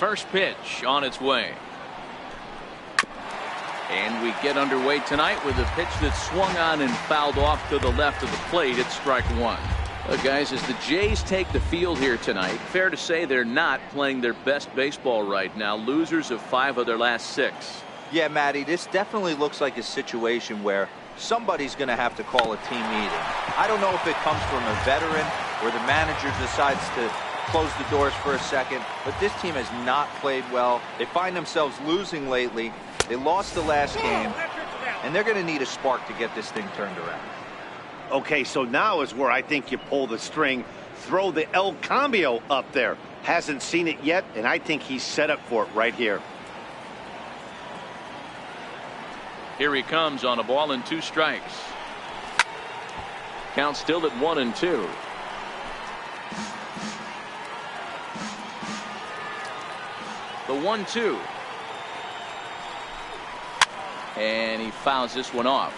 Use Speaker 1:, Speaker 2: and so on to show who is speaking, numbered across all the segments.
Speaker 1: First pitch on its way. And we get underway tonight with a pitch that swung on and fouled off to the left of the plate. It's strike one. Guys, as the Jays take the field here tonight, fair to say they're not playing their best baseball right now. Losers of 5 of their last 6.
Speaker 2: Yeah, Matty, this definitely looks like a situation where somebody's going to have to call a team meeting. I don't know if it comes from a veteran or the manager decides to close the doors for a second, but this team has not played well. They find themselves losing lately. They lost the last game, and they're going to need a spark to get this thing turned around.
Speaker 3: Okay, so now is where I think you pull the string. Throw the El Cambio up there. Hasn't seen it yet, and I think he's set up for it right here.
Speaker 1: Here he comes on a ball and 2 strikes. Count still at 1-2. The 1-2. And he fouls this one off.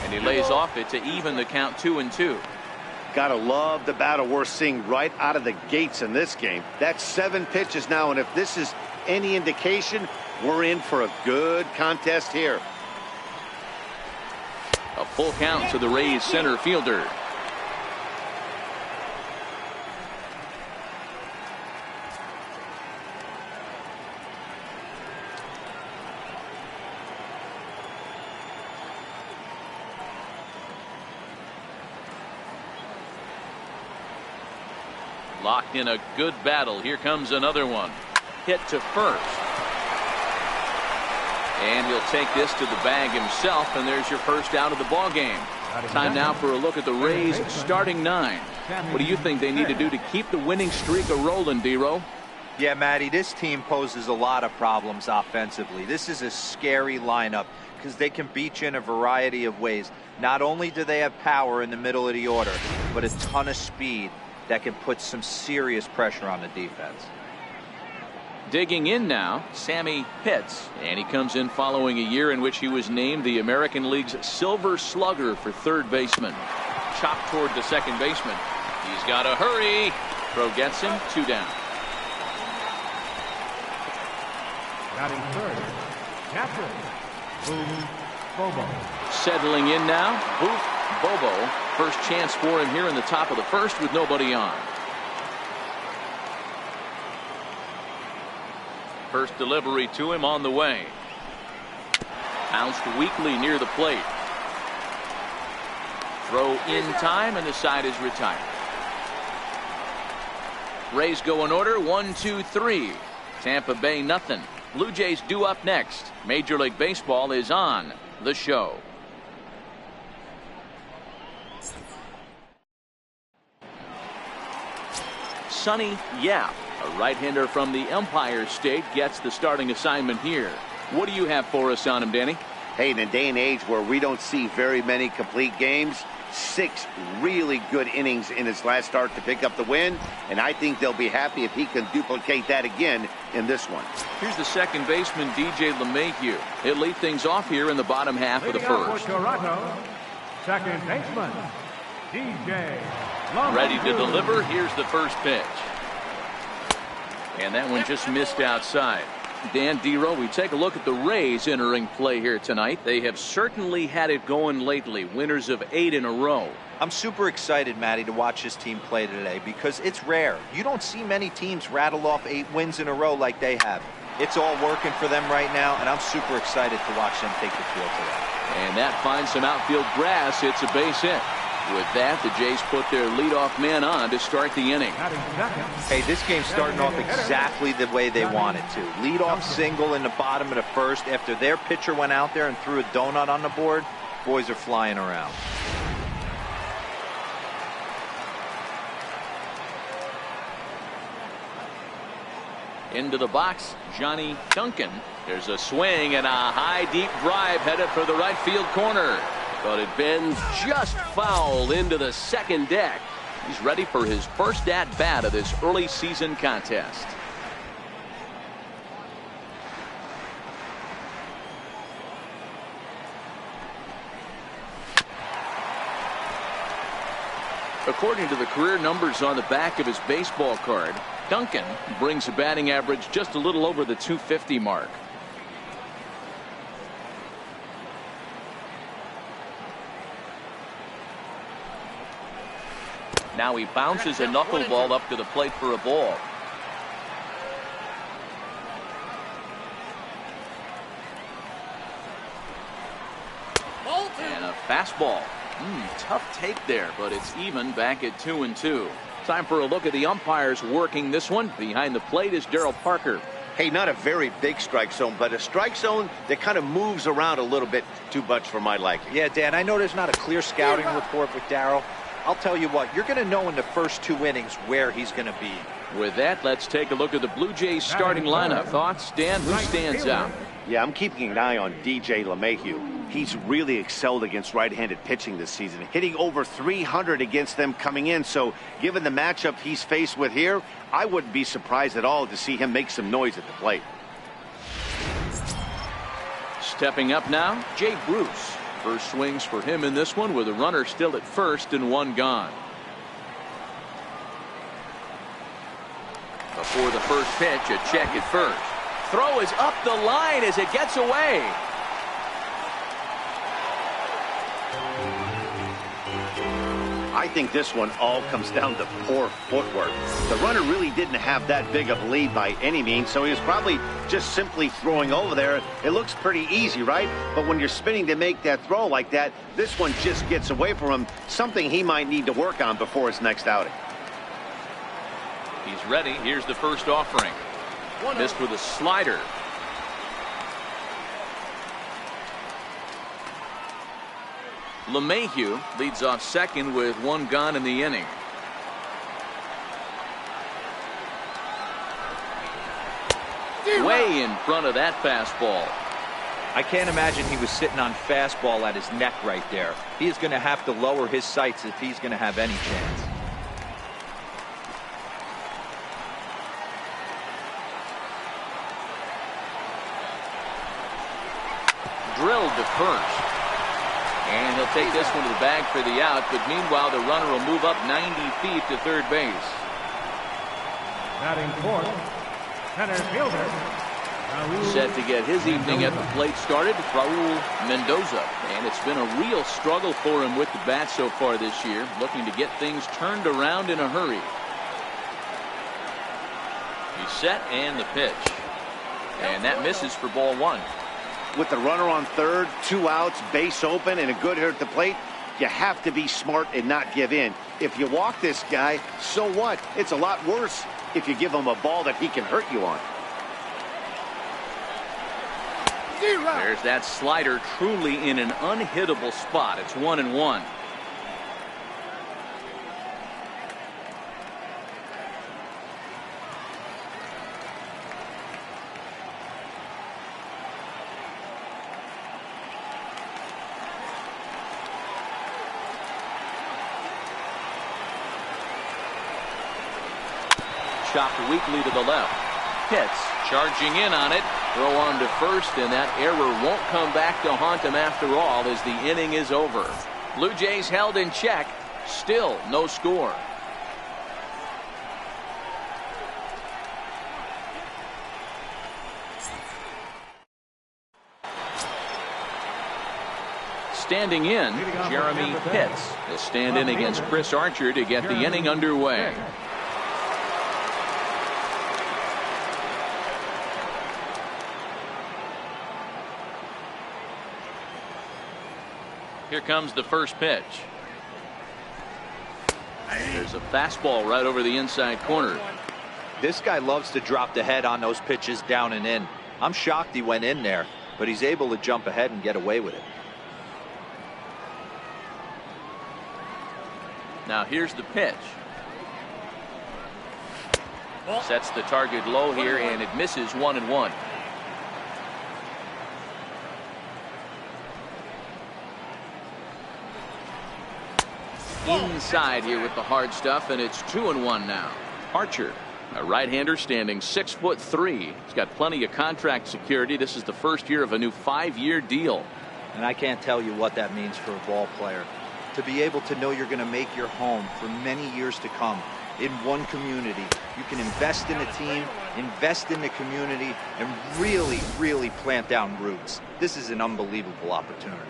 Speaker 1: And he lays off it to even the count 2-2.
Speaker 3: Gotta love the battle we're seeing right out of the gates in this game. That's 7 pitches now, and if this is any indication, we're in for a good contest here.
Speaker 1: A full count to the Rays center fielder. Locked in a good battle. Here comes another one. Hit to first. And he'll take this to the bag himself, and there's your first out of the ball game. Time now for a look at the Rays starting 9. What do you think they need to do to keep the winning streak a-rolling, D-Row?
Speaker 2: Yeah, Matty, this team poses a lot of problems offensively. This is a scary lineup because they can beat you in a variety of ways. Not only do they have power in the middle of the order, but a ton of speed that can put some serious pressure on the defense.
Speaker 1: Digging in now, Sammy Pitts, and he comes in following a year in which he was named the American League's Silver Slugger for third baseman. Chopped toward the second baseman. He's got to hurry. Throw gets him, 2 down.
Speaker 4: Batting third, Captain Boof Bobo.
Speaker 1: Settling in now, Boof Bobo. First chance for him here in the top of the first with nobody on. First delivery to him on the way. Bounced weakly near the plate. Throw in time, and the side is retired. Rays go in order, 1, 2, 3. Tampa Bay nothing. Blue Jays due up next. Major League Baseball is on the show. Sonny Yap, a right-hander from the Empire State, gets the starting assignment here. What do you have for us on him, Danny?
Speaker 3: Hey, in a day and age where we don't see very many complete games, 6 really good innings in his last start to pick up the win, and I think they'll be happy if he can duplicate that again in this one.
Speaker 1: Here's the second baseman, DJ LeMahieu. He'll lead things off here in the bottom half of the first.
Speaker 4: For Toronto, second baseman, DJ LeMahieu.
Speaker 1: Ready to deliver. Here's the first pitch. And that one just missed outside. Dan, D-Row, we take a look at the Rays entering play here tonight. They have certainly had it going lately. Winners of 8 in a row.
Speaker 2: I'm super excited, Matty, to watch this team play today because it's rare. You don't see many teams rattle off 8 wins in a row like they have. It's all working for them right now, and I'm super excited to watch them take the field today.
Speaker 1: And that finds some outfield grass. It's a base hit. With that, the Jays put their leadoff man on to start the inning.
Speaker 2: Hey, this game's starting off exactly the way they wanted to. Leadoff single in the bottom of the first after their pitcher went out there and threw a donut on the board. Boys are flying around.
Speaker 1: Into the box, Johnny Duncan. There's a swing and a high, deep drive headed for the right field corner. But it bends just foul into the second deck. He's ready for his first at-bat of this early season contest. According to the career numbers on the back of his baseball card, Duncan brings a batting average just a little over the 250 mark. Now he bounces a knuckleball up to the plate for a ball. And a fastball. Tough take there, but it's even back at 2-2. Time for a look at the umpires working this one. Behind the plate is Daryl Parker.
Speaker 3: Hey, not a very big strike zone, but a strike zone that kind of moves around a little bit too much for my liking.
Speaker 2: Yeah, Dan, I know there's not a clear scouting report with Daryl. I'll tell you what, you're going to know in the first 2 innings where he's going to be.
Speaker 1: With that, let's take a look at the Blue Jays starting lineup. Thoughts, Dan? Who stands out?
Speaker 3: Yeah, I'm keeping an eye on DJ LeMahieu. He's really excelled against right-handed pitching this season, hitting over 300 against them coming in. So given the matchup he's faced with here, I wouldn't be surprised at all to see him make some noise at the plate.
Speaker 1: Stepping up now, Jay Bruce. First swings for him in this one with a runner still at first and 1 gone. Before the first pitch, a check at first. Throw is up the line as it gets away.
Speaker 3: I think this one all comes down to poor footwork. The runner really didn't have that big of a lead by any means, so he was probably just simply throwing over there. It looks pretty easy, right? But when you're spinning to make that throw like that, this one just gets away from him, something he might need to work on before his next outing.
Speaker 1: He's ready. Here's the first offering. Missed with a slider. LeMahieu leads off second with 1 gone in the inning. Way in front of that fastball.
Speaker 2: I can't imagine he was sitting on fastball at his neck right there. He is going to have to lower his sights if he's going to have any chance.
Speaker 1: Drilled to first. And he'll take this one to the bag for the out, but meanwhile the runner will move up 90 feet to third base.
Speaker 4: Batting fourth, center fielder.
Speaker 1: Set to get his evening at the plate started, Raul Mendoza. And it's been a real struggle for him with the bat so far this year, looking to get things turned around in a hurry. He's set and the pitch. And that misses for ball 1.
Speaker 3: With the runner on third, 2 outs, base open, and a good hit at the plate, you have to be smart and not give in. If you walk this guy, so what? It's a lot worse if you give him a ball that he can hurt you on.
Speaker 1: There's that slider, truly in an unhittable spot. It's 1-1. Chopped weakly to the left. Pitts charging in on it. Throw on to first, and that error won't come back to haunt him after all as the inning is over. Blue Jays held in check. Still no score. Standing in, Jeremy Pitts will stand in against Chris Archer to get the inning underway. Here comes the first pitch. There's a fastball right over the inside corner.
Speaker 2: This guy loves to drop the head on those pitches down and in. I'm shocked he went in there, but he's able to jump ahead and get away with it.
Speaker 1: Now here's the pitch. Sets the target low here, and it misses 1-1. inside here with the hard stuff, and it's 2-1 now. Archer, a right-hander standing 6'3". He's got plenty of contract security. This is the first year of a new 5-year deal.
Speaker 2: And I can't tell you what that means for a ball player. To be able to know you're going to make your home for many years to come in one community. You can invest in a team, invest in the community, and really, really plant down roots. This is an unbelievable opportunity.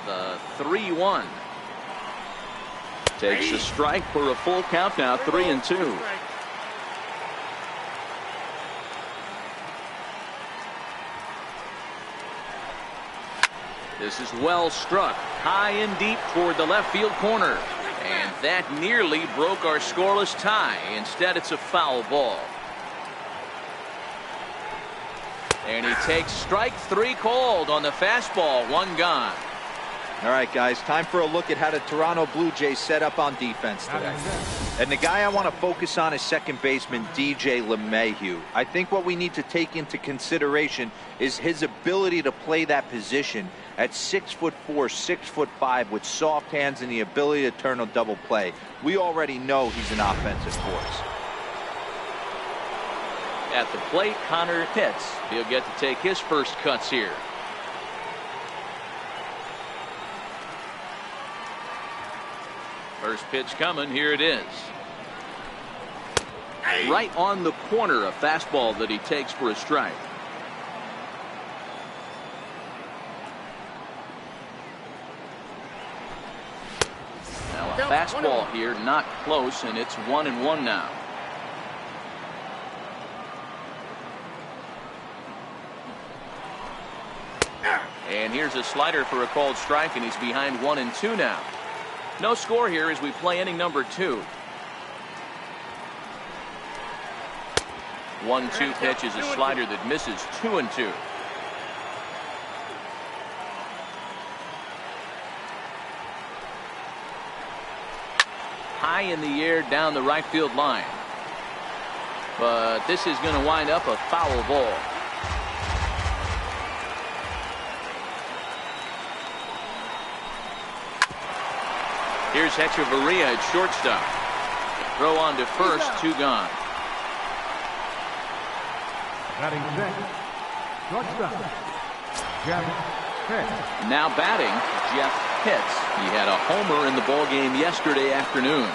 Speaker 1: The 3-1. Takes a strike for a full count now, 3-2. This is well struck, high and deep toward the left field corner. And that nearly broke our scoreless tie. Instead, it's a foul ball. And he takes strike 3 called on the fastball, 1 gone.
Speaker 2: All right, guys, time for a look at how the Toronto Blue Jays set up on defense today. And the guy I want to focus on is second baseman DJ LeMahieu. I think what we need to take into consideration is his ability to play that position at 6'4", 6'5", with soft hands and the ability to turn a double play. We already know he's an offensive force.
Speaker 1: At the plate, Connor Pitts. He'll get to take his first cuts here. First pitch coming. Here it is. Right on the corner, a fastball that he takes for a strike. Now a fastball here, not close, and it's 1-1 now. And here's a slider for a called strike, and he's behind 1-2 now. No score here as we play inning number 2. 1-2 pitch is a slider that misses, 2-2. High in the air down the right field line. But this is going to wind up a foul ball. Here's Hechavarria at shortstop. Throw on to first, 2 gone.
Speaker 4: Batting second, shortstop, Jeff Pitts.
Speaker 1: Now batting, Jeff Pitts. He had a homer in the ball game yesterday afternoon.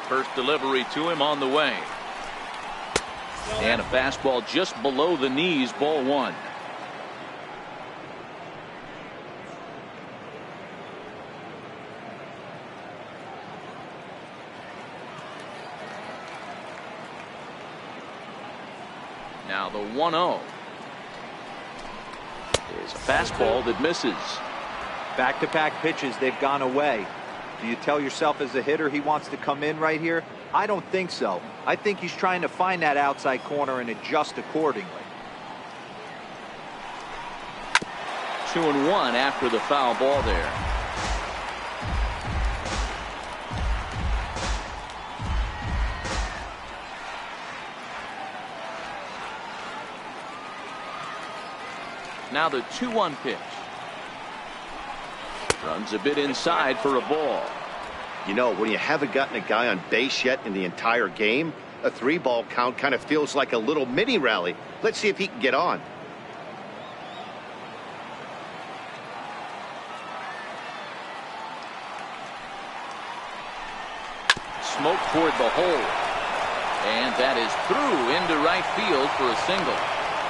Speaker 1: First delivery to him on the way. And a fastball just below the knees, ball 1. Now the 1-0 is a fastball that misses.
Speaker 2: Back-to-back pitches, they've gone away. Do you tell yourself as a hitter he wants to come in right here? I don't think so. I think he's trying to find that outside corner and adjust accordingly.
Speaker 1: 2-1 after the foul ball there. Now the 2-1 pitch. Runs a bit inside for a ball.
Speaker 3: You know, when you haven't gotten a guy on base yet in the entire game, a 3-ball count kind of feels like a little mini rally. Let's see if he can get on.
Speaker 1: Smoke toward the hole. And that is through into right field for a single.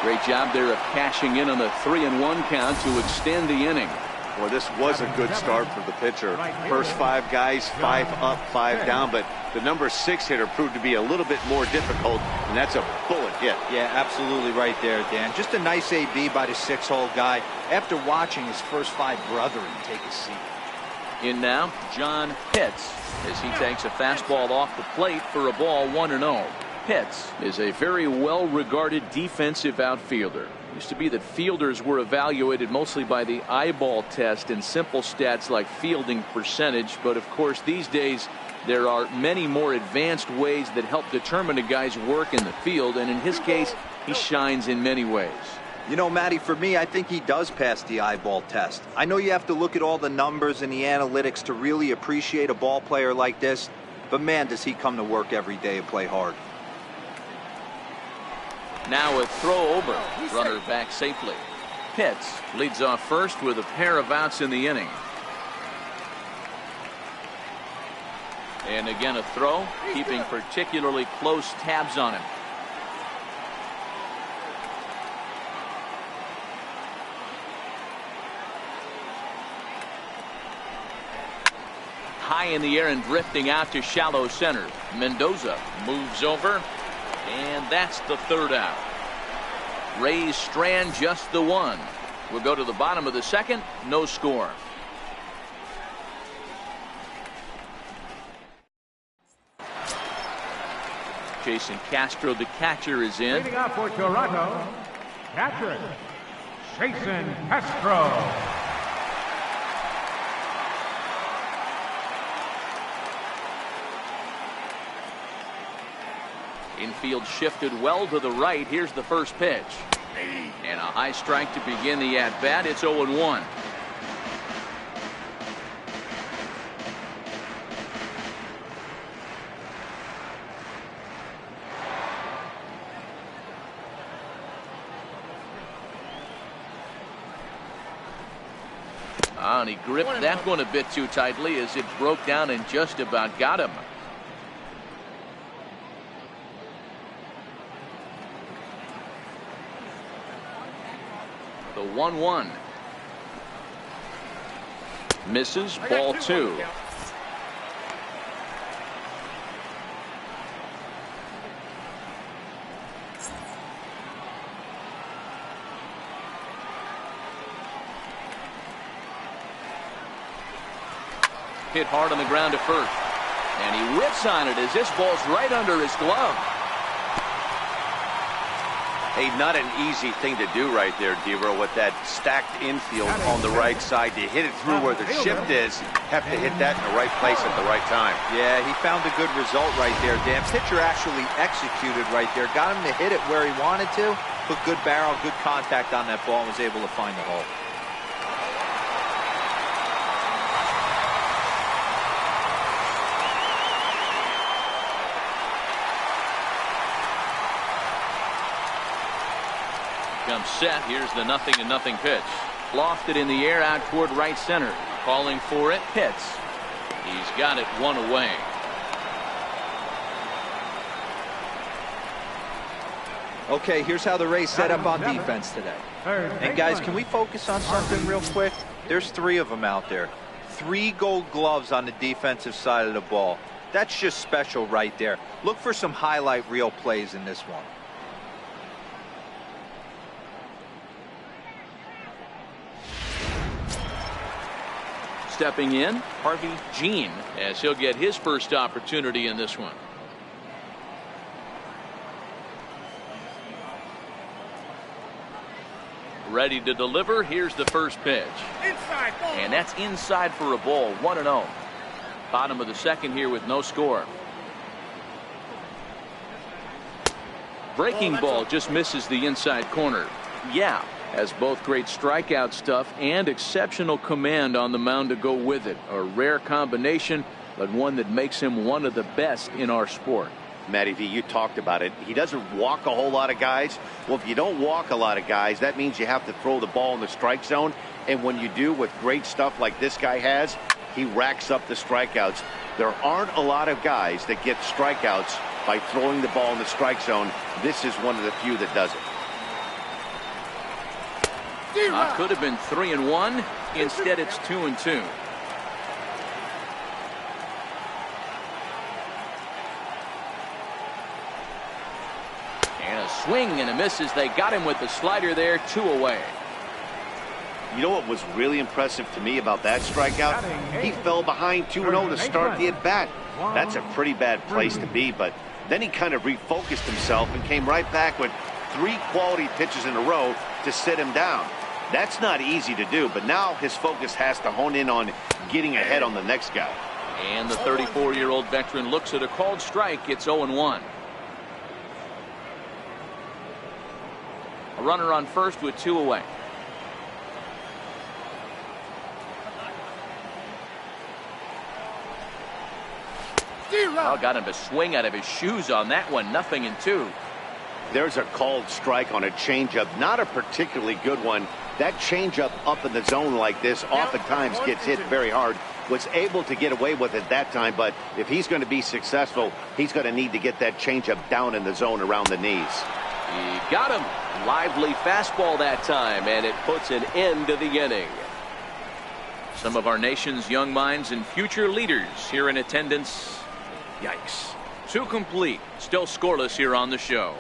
Speaker 1: Great job there of cashing in on a 3-1 count to extend the inning.
Speaker 5: Well, this was a good start for the pitcher. First 5 guys, 5 up, 5 down, but the number 6 hitter proved to be a little bit more difficult, and that's a bullet hit.
Speaker 2: Yeah, absolutely right there, Dan. Just a nice AB by the 6-hole guy after watching his first 5 brethren take a seat.
Speaker 1: In now, John Pitts, as he takes a fastball off the plate for a ball, 1-0. Pitts is a very well-regarded defensive outfielder. Used to be that fielders were evaluated mostly by the eyeball test and simple stats like fielding percentage, but of course these days There are many more advanced ways that help determine a guy's work in the field, and in his case, he shines in many ways.
Speaker 2: You know, Matty, for me, I think he does pass the eyeball test. I know you have to look at all the numbers and the analytics to really appreciate a ball player like this, but man, does he come to work every day and play hard.
Speaker 1: Now a throw over. Runner back safely. Pitts leads off first with a pair of outs in the inning. And again a throw, keeping particularly close tabs on him. High in the air and drifting out to shallow center. Mendoza moves over, and that's the third out. Rays strand just the one. We'll go to the bottom of the second. No score. Jason Castro, the catcher, is in.
Speaker 4: Leading off for Toronto, catcher, Jason Castro.
Speaker 1: Infield shifted well to the right. Here's the first pitch. And a high strike to begin the at-bat. It's 0-1. And he gripped that one a bit too tightly as it broke down and just about got him. The 1-1. Misses, ball two. Hit hard on the ground to first. And he whips on it as this ball's right under his glove.
Speaker 5: Hey, not an easy thing to do right there, Dero, with that stacked infield on the right side. To hit it through where the shift is, have to hit that in the right place at the right time.
Speaker 2: Yeah, he found a good result right there, Dan. Pitcher actually executed right there. Got him to hit it where he wanted to. Put good barrel, good contact on that ball, and was able to find the hole.
Speaker 1: Comes set. Here's the 0-0 pitch. Lofted in the air out toward right center. Calling for it. Pitts. He's got it one away.
Speaker 2: Okay, here's how the Rays set up on defense today. And guys, can we focus on something real quick? There's 3 of them out there. 3 gold gloves on the defensive side of the ball. That's just special right there. Look for some highlight reel plays in this one.
Speaker 1: Stepping in, Harvey Jean, as he'll get his first opportunity in this one. Ready to deliver. Here's the first pitch.
Speaker 4: Inside ball.
Speaker 1: And that's inside for a ball. 1-0. Bottom of the second here with no score. Breaking ball just misses the inside corner. Yeah. Has both great strikeout stuff and exceptional command on the mound to go with it. A rare combination, but one that makes him one of the best in our sport.
Speaker 3: Matty V, you talked about it. He doesn't walk a whole lot of guys. Well, if you don't walk a lot of guys, that means you have to throw the ball in the strike zone. And when you do, with great stuff like this guy has, he racks up the strikeouts. There aren't a lot of guys that get strikeouts by throwing the ball in the strike zone. This is one of the few that does it.
Speaker 1: Could have been 3-1. Instead, it's 2-2. And a swing and a miss as they got him with the slider there. 2 away.
Speaker 3: You know what was really impressive to me about that strikeout? He fell behind 2-0 to start the at-bat. That's a pretty bad place to be, but then he kind of refocused himself and came right back with 3 quality pitches in a row to sit him down. That's not easy to do, but now his focus has to hone in on getting ahead on the next guy.
Speaker 1: And the 34-year-old veteran looks at a called strike. It's 0-1. A runner on first with 2 away. Oh, got him to swing out of his shoes on that one. 0-2.
Speaker 3: There's a called strike on a changeup, not a particularly good one. That changeup up in the zone like this oftentimes gets hit very hard. Was able to get away with it that time, but if he's going to be successful, he's going to need to get that changeup down in the zone around the knees.
Speaker 6: He got him. Lively fastball that time, and it puts an end to the inning.
Speaker 1: Some of our nation's young minds and future leaders here in attendance. Yikes. 2 complete. Still scoreless here on the show.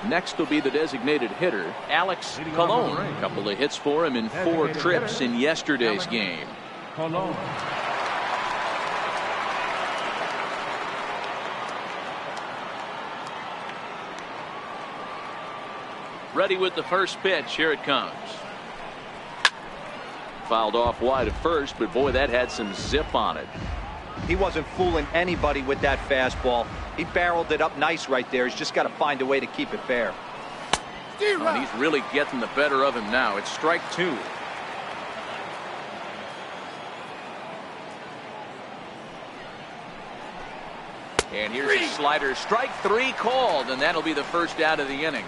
Speaker 1: Next will be the designated hitter, Alex Colon. A couple of hits for him in 4 trips in yesterday's game.
Speaker 4: Colon.
Speaker 1: Ready with the first pitch. Here it comes. Fouled off wide at first, but boy, that had some zip on it.
Speaker 2: He wasn't fooling anybody with that fastball. He barreled it up nice right there. He's just got to find a way to keep it fair.
Speaker 1: And he's really getting the better of him now. It's strike 2. And here's a slider. Strike 3 called, and that'll be the first out of the inning.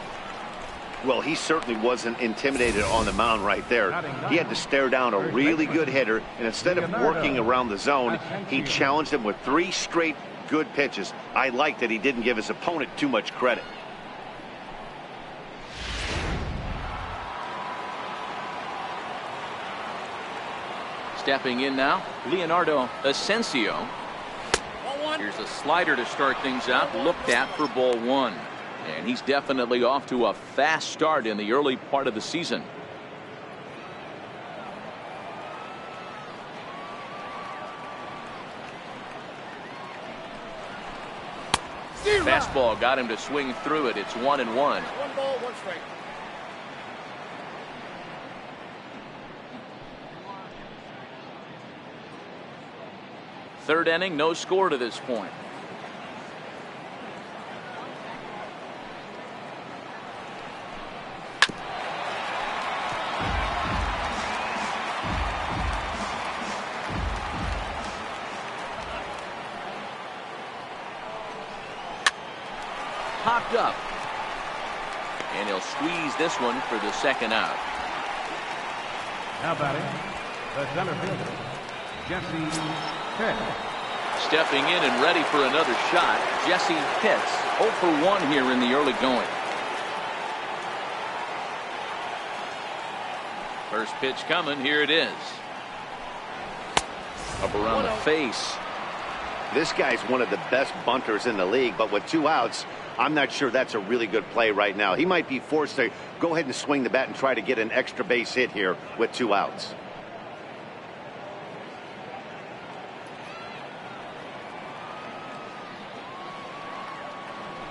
Speaker 3: Well, he certainly wasn't intimidated on the mound right there. He had to stare down a really good hitter, and instead of working around the zone, he challenged him with 3 straight good pitches. I like that he didn't give his opponent too much credit.
Speaker 1: Stepping in now, Leonardo Asensio. Here's a slider to start things out, looked at for ball 1. And he's definitely off to a fast start in the early part of the season. Fastball got him to swing through it. It's 1-1.
Speaker 4: 1 ball, 1 strike.
Speaker 1: Third inning, no score to this point. Popped up. And he'll squeeze this one for the second out.
Speaker 4: Now batting, the center fielder, Jesse Pitts.
Speaker 1: Stepping in and ready for another shot, Jesse Pitts. 0 for 1 here in the early going. First pitch coming. Here it is. Up around the face.
Speaker 3: This guy's one of the best bunters in the league, but with 2 outs, I'm not sure that's a really good play right now. He might be forced to go ahead and swing the bat and try to get an extra base hit here with 2 outs.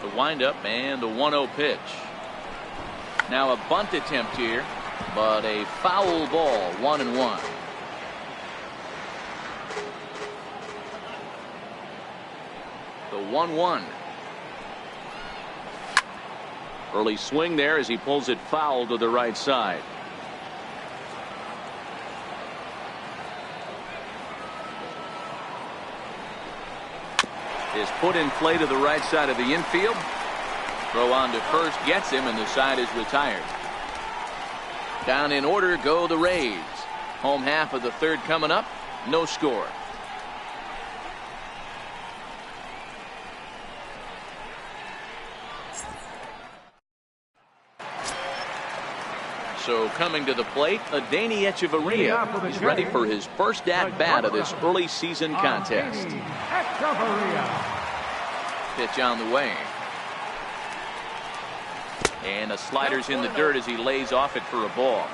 Speaker 1: The windup and the 1-0 pitch. Now a bunt attempt here, but a foul ball. 1-1. The 1-1. Early swing there as he pulls it foul to the right side. Is put in play to the right side of the infield. Throw on to first, gets him, and the side is retired. Down in order go the Rays. Home half of the third coming up. No score. So coming to the plate, Adeiny Hechavarria is ready for his first at-bat of this early season contest. Pitch on the way. And a slider's in the dirt as he lays off it for a ball.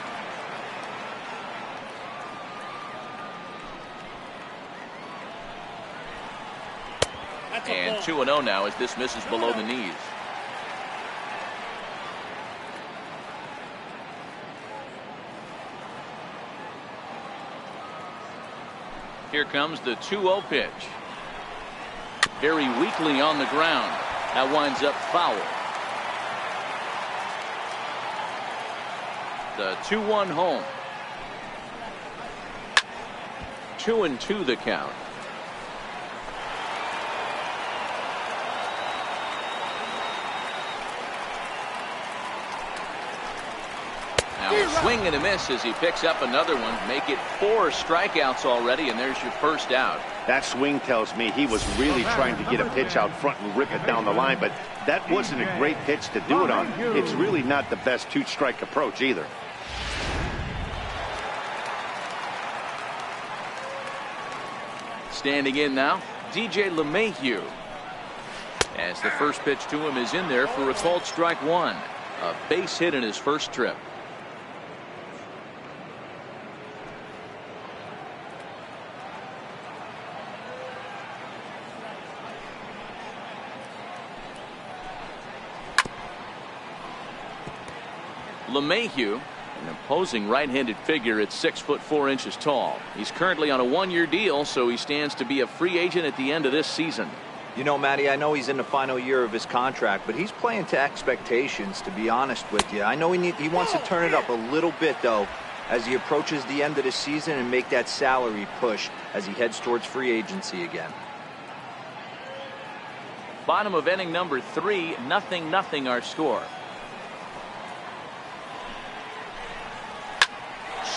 Speaker 1: And 2-0 now as this misses below the knees. Here comes the 2-0 pitch. Very weakly on the ground. That winds up foul. The 2-1 home. 2-2 the count. Now a swing and a miss as he picks up another one. Make it 4 strikeouts already, and there's your first out.
Speaker 3: That swing tells me he was really trying to get a pitch out front and rip it down the line, but that wasn't a great pitch to do it on. It's really not the best 2-strike approach either.
Speaker 1: Standing in now, DJ LeMahieu. As the first pitch to him is in there for a called strike 1. A base hit in his first trip. LeMahieu, an imposing right-handed figure at 6'4" tall. He's currently on a 1-year deal, so he stands to be a free agent at the end of this season.
Speaker 2: You know, Matty, I know he's in the final year of his contract, but he's playing to expectations, to be honest with you. I know he wants to turn it up a little bit, though, as he approaches the end of the season and make that salary push as he heads towards free agency again.
Speaker 1: Bottom of inning number 3, 0-0 our score.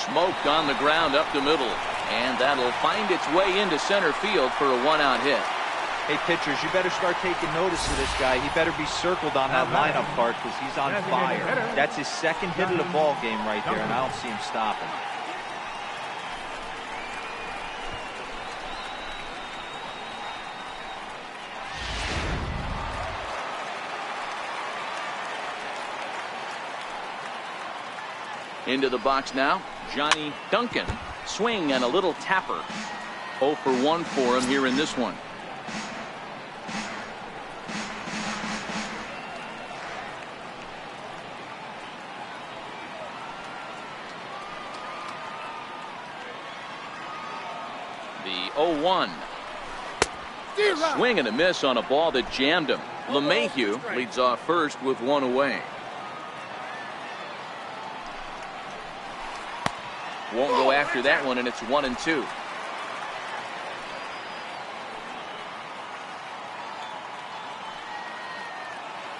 Speaker 1: Smoked on the ground up the middle, and that'll find its way into center field for a 1-out hit.
Speaker 2: Hey, pitchers, you better start taking notice of this guy. He better be circled on that lineup card because he's on fire. That's his second hit of the ball game right there, and I don't see him stopping.
Speaker 1: Into the box now, Johnny Duncan. Swing and a little tapper. 0 for 1 for him here in this one. The 0-1. Swing and a miss on a ball that jammed him. LeMahieu leads off first with 1 away. Won't go after that one, and it's 1-2.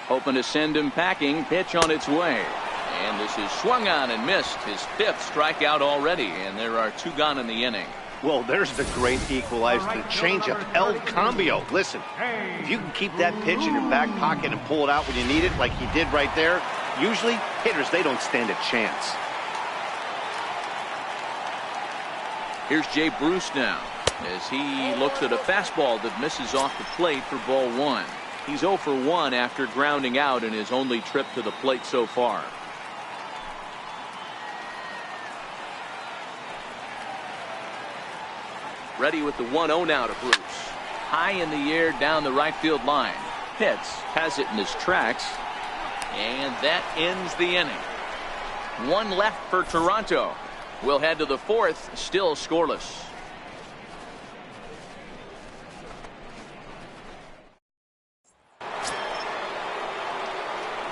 Speaker 1: Hoping to send him packing. Pitch on its way. And this is swung on and missed. His 5th strikeout already, and there are 2 gone in the inning.
Speaker 3: Well, there's the great equalizer, the changeup, El Cambio. Listen, if you can keep that pitch in your back pocket and pull it out when you need it like he did right there, usually hitters, they don't stand a chance.
Speaker 1: Here's Jay Bruce now as he looks at a fastball that misses off the plate for ball 1. He's 0 for 1 after grounding out in his only trip to the plate so far. Ready with the 1-0 now to Bruce. High in the air down the right field line. Pitts has it in his tracks. And that ends the inning. 1 left for Toronto. We'll head to the 4th, still scoreless.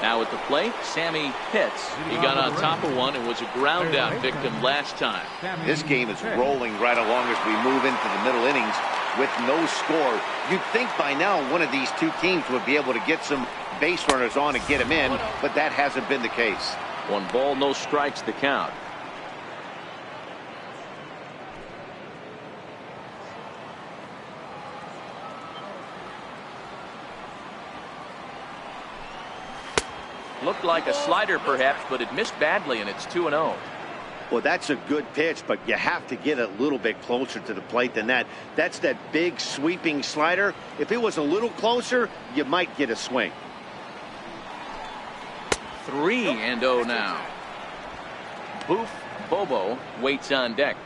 Speaker 1: Now at the plate, Sammy Pitts. He got on top of one and was a ground out victim last time.
Speaker 3: This game is rolling right along as we move into the middle innings with no score. You'd think by now one of these 2 teams would be able to get some base runners on and get them in, but that hasn't been the case.
Speaker 1: 1 ball, no strikes the count. Looked like a slider perhaps, but it missed badly, and it's 2-0.
Speaker 3: Well, that's a good pitch, but you have to get a little bit closer to the plate than that. That's that big sweeping slider. If it was a little closer, you might get a swing.
Speaker 1: 3-0 now. Boof Bobo waits on deck.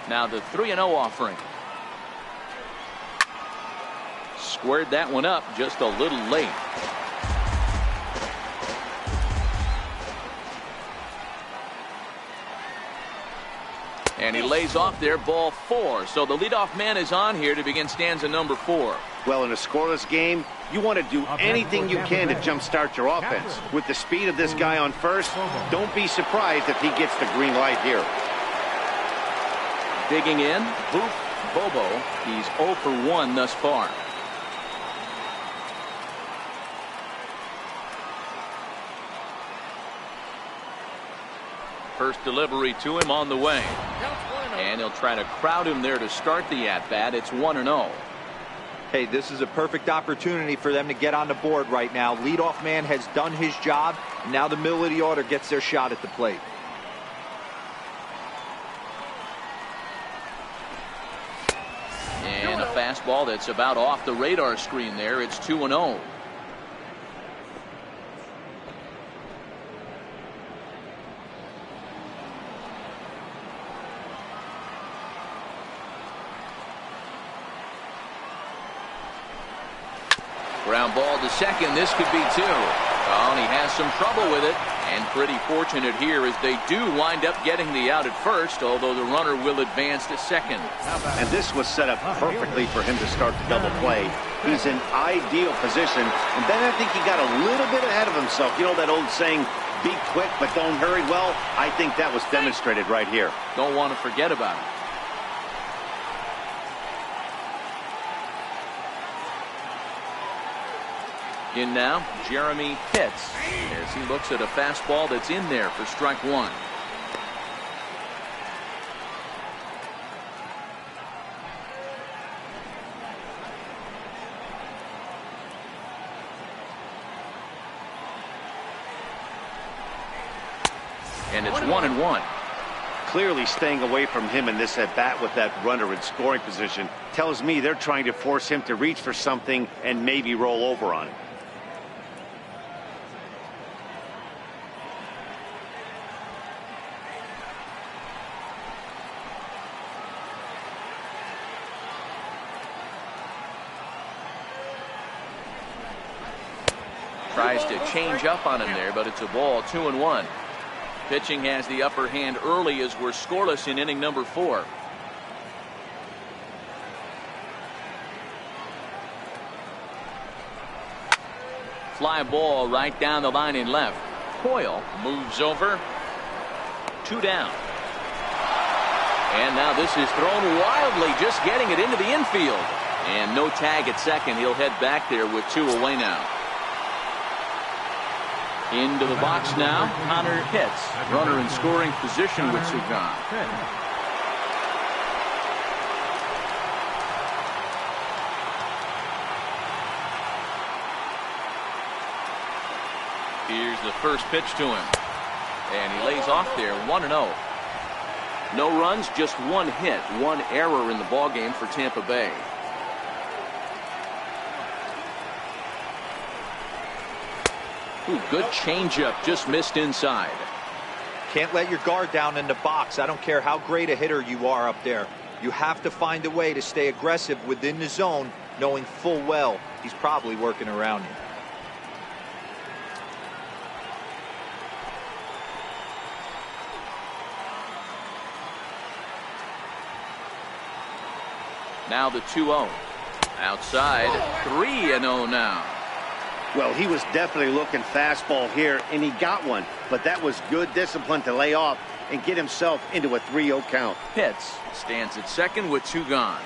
Speaker 1: Now the 3-0 offering. Squared that one up just a little late. And he lays off there, ball 4. So the leadoff man is on here to begin stanza number 4.
Speaker 3: Well, in a scoreless game, you want to do anything you can to jumpstart your offense. With the speed of this guy on first, don't be surprised if he gets the green light here.
Speaker 1: Digging in, Boof Bobo. He's 0 for 1 thus far. First delivery to him on the way. And he'll try to crowd him there to start the at-bat. It's 1-0.
Speaker 2: Hey, this is a perfect opportunity for them to get on the board right now. Leadoff man has done his job. Now the middle of the order gets their shot at the plate.
Speaker 1: And a fastball that's about off the radar screen there. It's 2-0. Ground ball to second. This could be 2. Oh, and he has some trouble with it. And pretty fortunate here as they do wind up getting the out at first, although the runner will advance to second.
Speaker 3: And this was set up perfectly for him to start the double play. He's in ideal position. And then I think he got a little bit ahead of himself. You know that old saying, be quick but don't hurry? Well, I think that was demonstrated right here.
Speaker 1: Don't want to forget about it. In now, Jeremy Pitts, as he looks at a fastball that's in there for strike 1. And it's 1-1.
Speaker 3: Clearly staying away from him in this at-bat with that runner in scoring position tells me they're trying to force him to reach for something and maybe roll over on it.
Speaker 1: Tries to change up on him there, but it's a ball. 2-1. Pitching has the upper hand early as we're scoreless in inning number 4. Fly ball right down the line in left. Coyle moves over. 2 down. And now this is thrown wildly, just getting it into the infield. And no tag at second. He'll head back there with 2 away now. Into the box now, Connor Pitts. Runner in scoring position with Sugan. Here's the first pitch to him. And he lays off there, 1-0. No runs, just 1 hit, 1 error in the ballgame for Tampa Bay. Ooh, good changeup, just missed inside.
Speaker 2: Can't let your guard down in the box. I don't care how great a hitter you are up there. You have to find a way to stay aggressive within the zone, knowing full well he's probably working around you.
Speaker 1: Now the 2-0. Outside, 3-0 now.
Speaker 3: Well, he was definitely looking fastball here, and he got one. But that was good discipline to lay off and get himself into a 3-0 count.
Speaker 1: Pitts stands at second with 2 gone.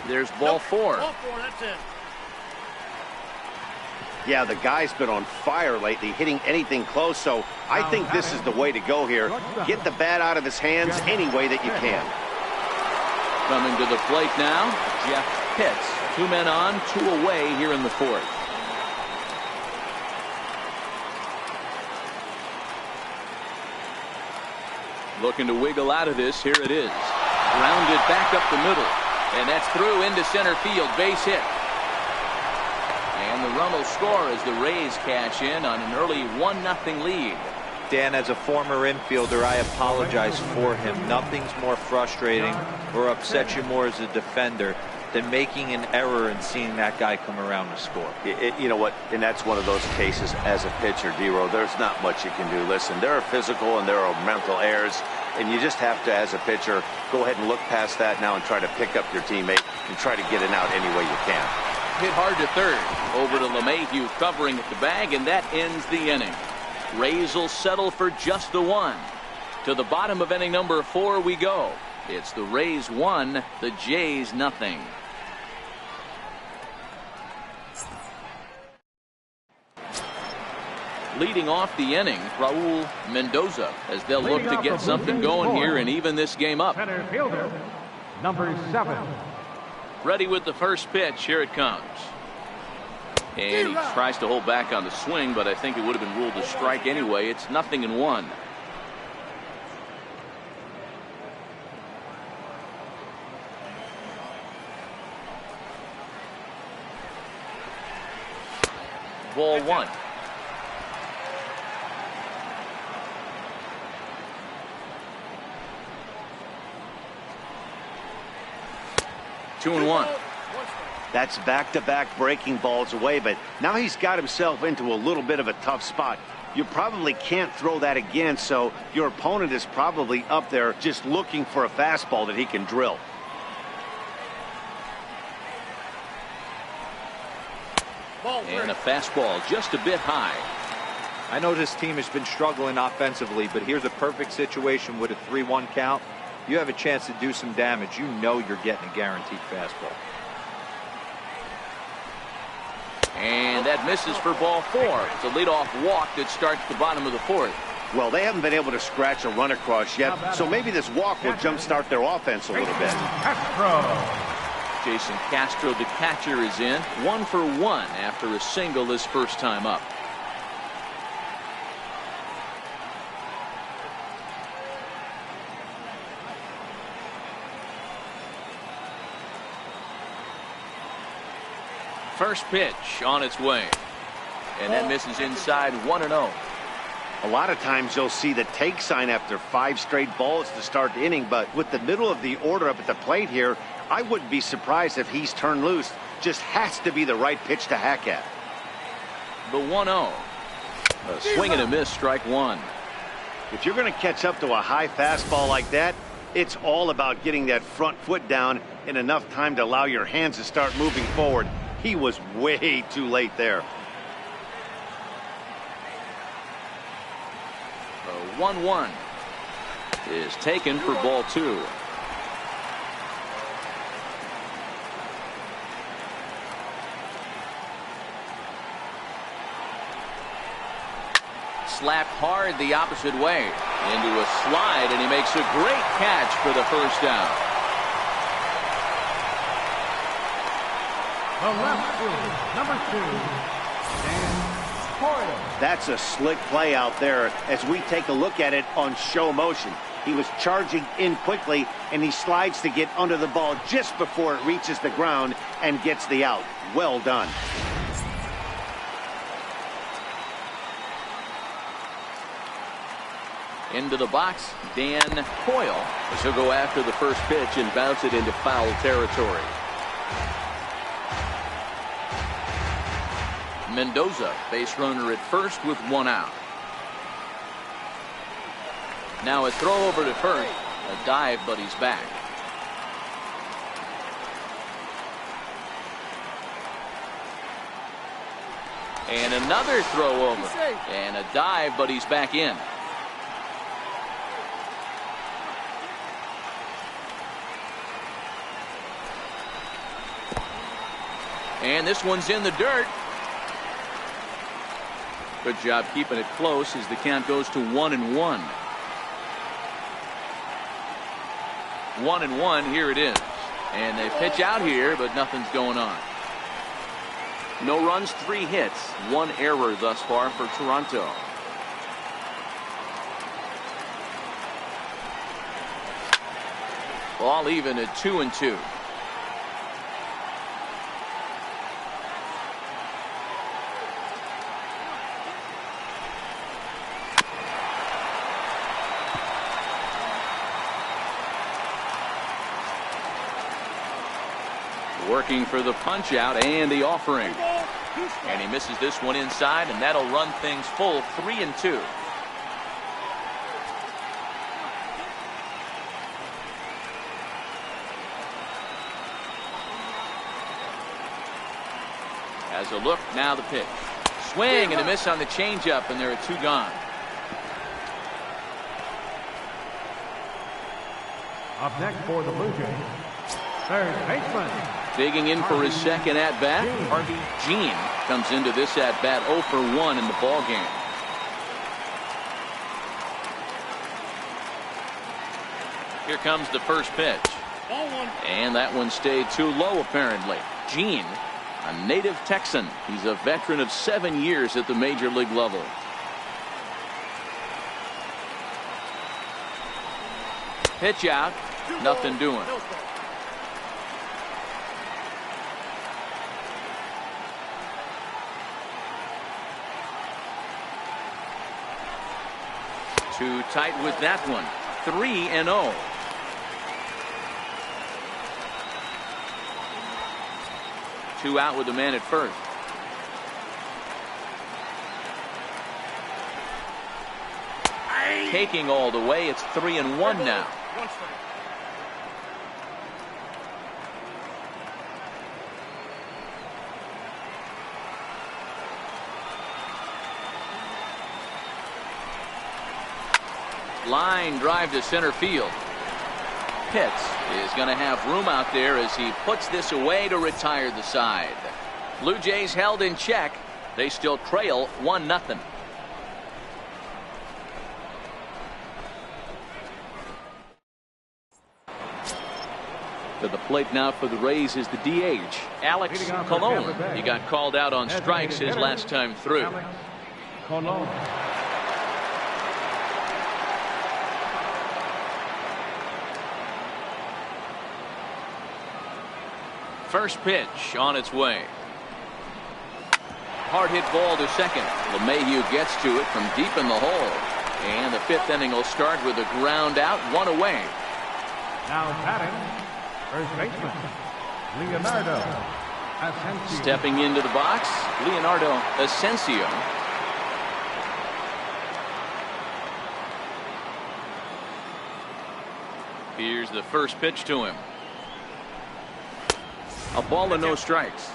Speaker 1: There's ball 4.
Speaker 4: Ball 4, that's it.
Speaker 3: Yeah, the guy's been on fire lately, hitting anything close, so I think this is the way to go here. Get the bat out of his hands any way that you can.
Speaker 1: Coming to the plate now, Jeff Pitts. 2 men on, 2 away here in the 4th. Looking to wiggle out of this. Here it is. Grounded back up the middle. And that's through into center field. Base hit. And the run will score as the Rays cash in on an early 1-0 lead.
Speaker 2: Dan, as a former infielder, I apologize for him. Nothing's more frustrating or upsets you more as a defender than making an error and seeing that guy come around to score.
Speaker 3: You know what? And that's one of those cases as a pitcher, D-Row. There's not much you can do. Listen, there are physical and there are mental errors, and you just have to, as a pitcher, go ahead and look past that now and try to pick up your teammate and try to get it out any way you can.
Speaker 1: Hit hard to third. Over to LeMahieu covering at the bag, and that ends the inning. Rays will settle for just the one. To the bottom of inning number 4 we go. It's the Rays 1, the Jays nothing. Leading off the inning, Raul Mendoza, as they'll look to get something going here and even this game up.
Speaker 4: Center fielder, number 7.
Speaker 1: Ready with the first pitch. Here it comes. And he tries to hold back on the swing, but I think it would have been ruled a strike anyway. It's 0-1. Ball 1. Two and 1.
Speaker 3: That's back-to-back breaking balls away, but now he's got himself into a little bit of a tough spot. You probably can't throw that again, so your opponent is probably up there just looking for a fastball that he can drill.
Speaker 1: And a fastball just a bit high.
Speaker 2: I know this team has been struggling offensively, but here's a perfect situation with a 3-1 count. You have a chance to do some damage. You know you're getting a guaranteed fastball.
Speaker 1: And that misses for ball 4. It's a leadoff walk that starts the bottom of the 4th.
Speaker 3: Well, they haven't been able to scratch a run across yet, so maybe this walk will jumpstart their offense a little bit.
Speaker 1: Jason Castro, the catcher, is in. 1 for 1 after a single his first time up. First pitch on its way. And that misses inside 1-0.
Speaker 3: A lot of times you'll see the take sign after 5 straight balls to start the inning, but with the middle of the order up at the plate here, I wouldn't be surprised if he's turned loose. Just has to be the right pitch to hack at.
Speaker 1: The 1-0. A swing and a miss, strike 1.
Speaker 3: If you're going to catch up to a high fastball like that, it's all about getting that front foot down in enough time to allow your hands to start moving forward. He was way too late there.
Speaker 1: 1-1 is taken for ball 2. Slapped hard the opposite way into a slide, and he makes a great catch for the first down.
Speaker 4: The left fielder, number 2, Dan Coyle.
Speaker 3: That's a slick play out there as we take a look at it on show motion. He was charging in quickly, and he slides to get under the ball just before it reaches the ground and gets the out. Well done.
Speaker 1: Into the box, Dan Coyle. He'll go after the first pitch and bounce it into foul territory. Mendoza, base runner at first with 1 out. Now a throw over to first. A dive, but he's back. And another throw over. And a dive, but he's back in. And this one's in the dirt. Good job keeping it close as the count goes to 1-1. 1-1, here it is. And they pitch out here, but nothing's going on. No runs, 3 hits, 1 error thus far for Toronto. All even at 2-2. Working for the punch out and the offering. And he misses this one inside, and that'll run things full 3-2. As a look, now the pitch. Swing and a miss on the changeup, and there are 2 gone.
Speaker 4: Up next for the Blue Jays, third baseman.
Speaker 1: Digging in for his second at-bat, Harvey Jean comes into this at-bat 0 for 1 in the ball game. Here comes the first pitch. And that one stayed too low, apparently. Jean, a native Texan. He's a veteran of 7 years at the major league level. Pitch out, nothing doing. Too tight with that one. 3-0. Two out with the man at first. Taking all the way. It's 3-1 now. Line drive to center field. Pitts is going to have room out there as he puts this away to retire the side. Blue Jays held in check. They still trail 1-0. To the plate now for the Rays is the DH, Alex Colon. He got called out on strikes his last time through.
Speaker 4: Colon.
Speaker 1: First pitch on its way. Hard hit ball to second. LeMahieu gets to it from deep in the hole. And the 5th inning will start with a ground out, 1 away.
Speaker 4: Now batting, first baseman, Leonardo Asensio.
Speaker 1: Stepping into the box, Leonardo Asensio. Here's the first pitch to him. A ball and no strikes.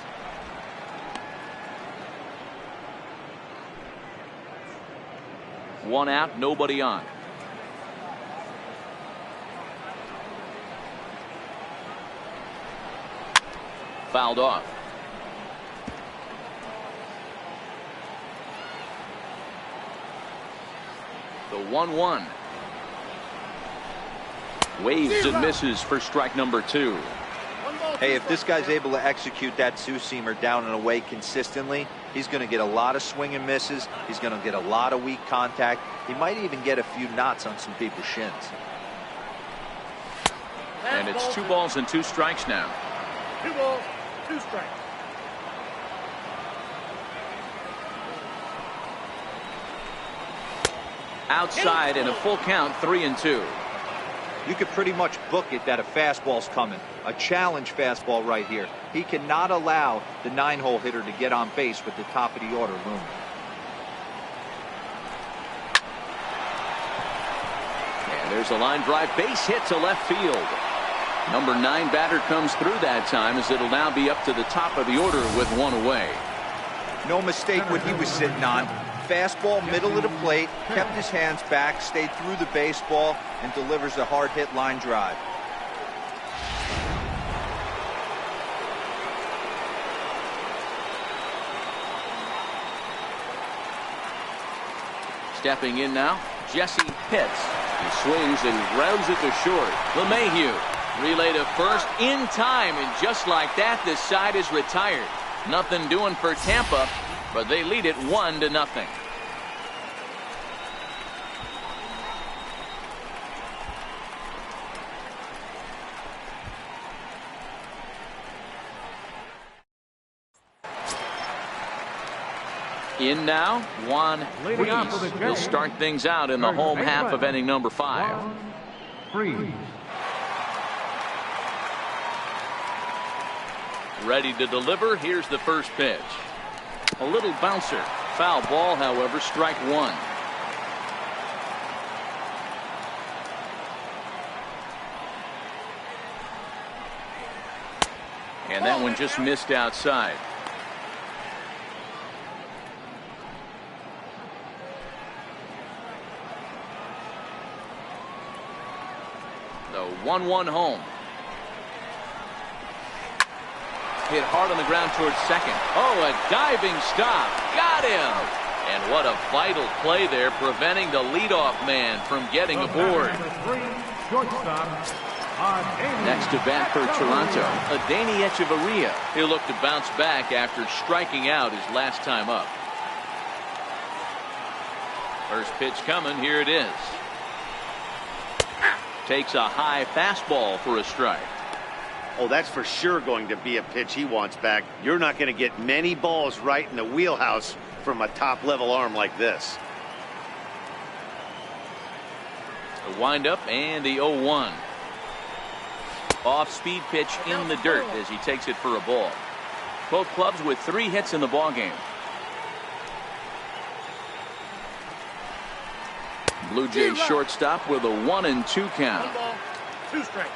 Speaker 1: One out, nobody on. Fouled off. The 1-1. Waves and misses for strike number 2.
Speaker 2: Hey, if this guy's able to execute that two-seamer down and away consistently, he's going to get a lot of swing and misses. He's going to get a lot of weak contact. He might even get a few knots on some people's shins.
Speaker 1: And it's 2 balls and 2 strikes now.
Speaker 4: 2 balls, 2 strikes.
Speaker 1: Outside and a full count, 3-2.
Speaker 2: You could pretty much book it that a fastball's coming. A challenge fastball right here. He cannot allow the 9-hole hitter to get on base with the top of the order looming.
Speaker 1: And there's a line drive base hit to left field. Number 9 batter comes through that time as it'll now be up to the top of the order with 1 away.
Speaker 2: No mistake what he was sitting on. Fastball, middle of the plate, kept his hands back, stayed through the baseball, and delivers a hard hit line drive.
Speaker 1: Stepping in now, Jesse Pitts. He swings and grounds it to short. LeMahieu relay to first in time, and just like that, this side is retired. Nothing doing for Tampa, but they lead it 1-0. In now, Juan Freese will start things out in the home half of inning number 5.
Speaker 4: Freese.
Speaker 1: Ready to deliver. Here's the first pitch. A little bouncer. Foul ball, however, strike one. And that one just missed outside. The 1-1 home. Hit hard on the ground towards second. Oh, a diving stop. Got him. And what a vital play there, preventing the leadoff man from getting aboard. Next to bat for Toronto, Adeiny Hechavarria. He'll look to bounce back after striking out his last time up. First pitch coming. Here it is. Takes a high fastball for a strike.
Speaker 3: Oh, that's for sure going to be a pitch he wants back. You're not going to get many balls right in the wheelhouse from a top-level arm like this.
Speaker 1: The windup and the 0-1. Off-speed pitch in the dirt as he takes it for a ball. Both clubs with 3 hits in the ballgame. Blue Jays shortstop with a 1-2 count.
Speaker 4: 2 strikes.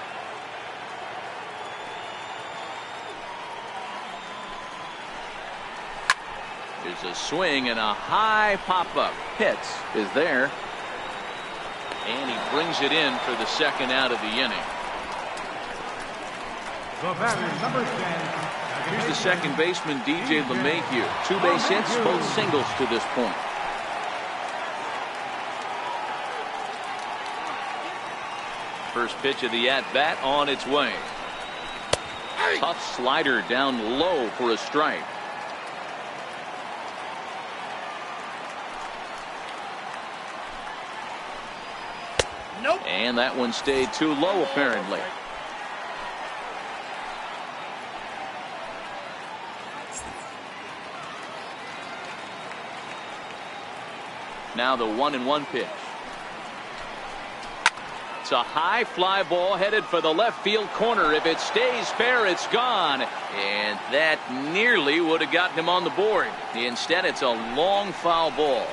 Speaker 1: There's a swing and a high pop-up. Pitts is there. And he brings it in for the second out of the inning.
Speaker 4: The batter, number 10.
Speaker 1: Here's the second baseman, DJ LeMahieu. 2 base hits, both singles to this point. First pitch of the at-bat on its way. Tough slider down low for a strike.
Speaker 4: Nope.
Speaker 1: And that one stayed too low, apparently. Now the 1-1 pitch. It's a high fly ball headed for the left field corner. If it stays fair, it's gone. And that nearly would have gotten him on the board. Instead, it's a long foul ball.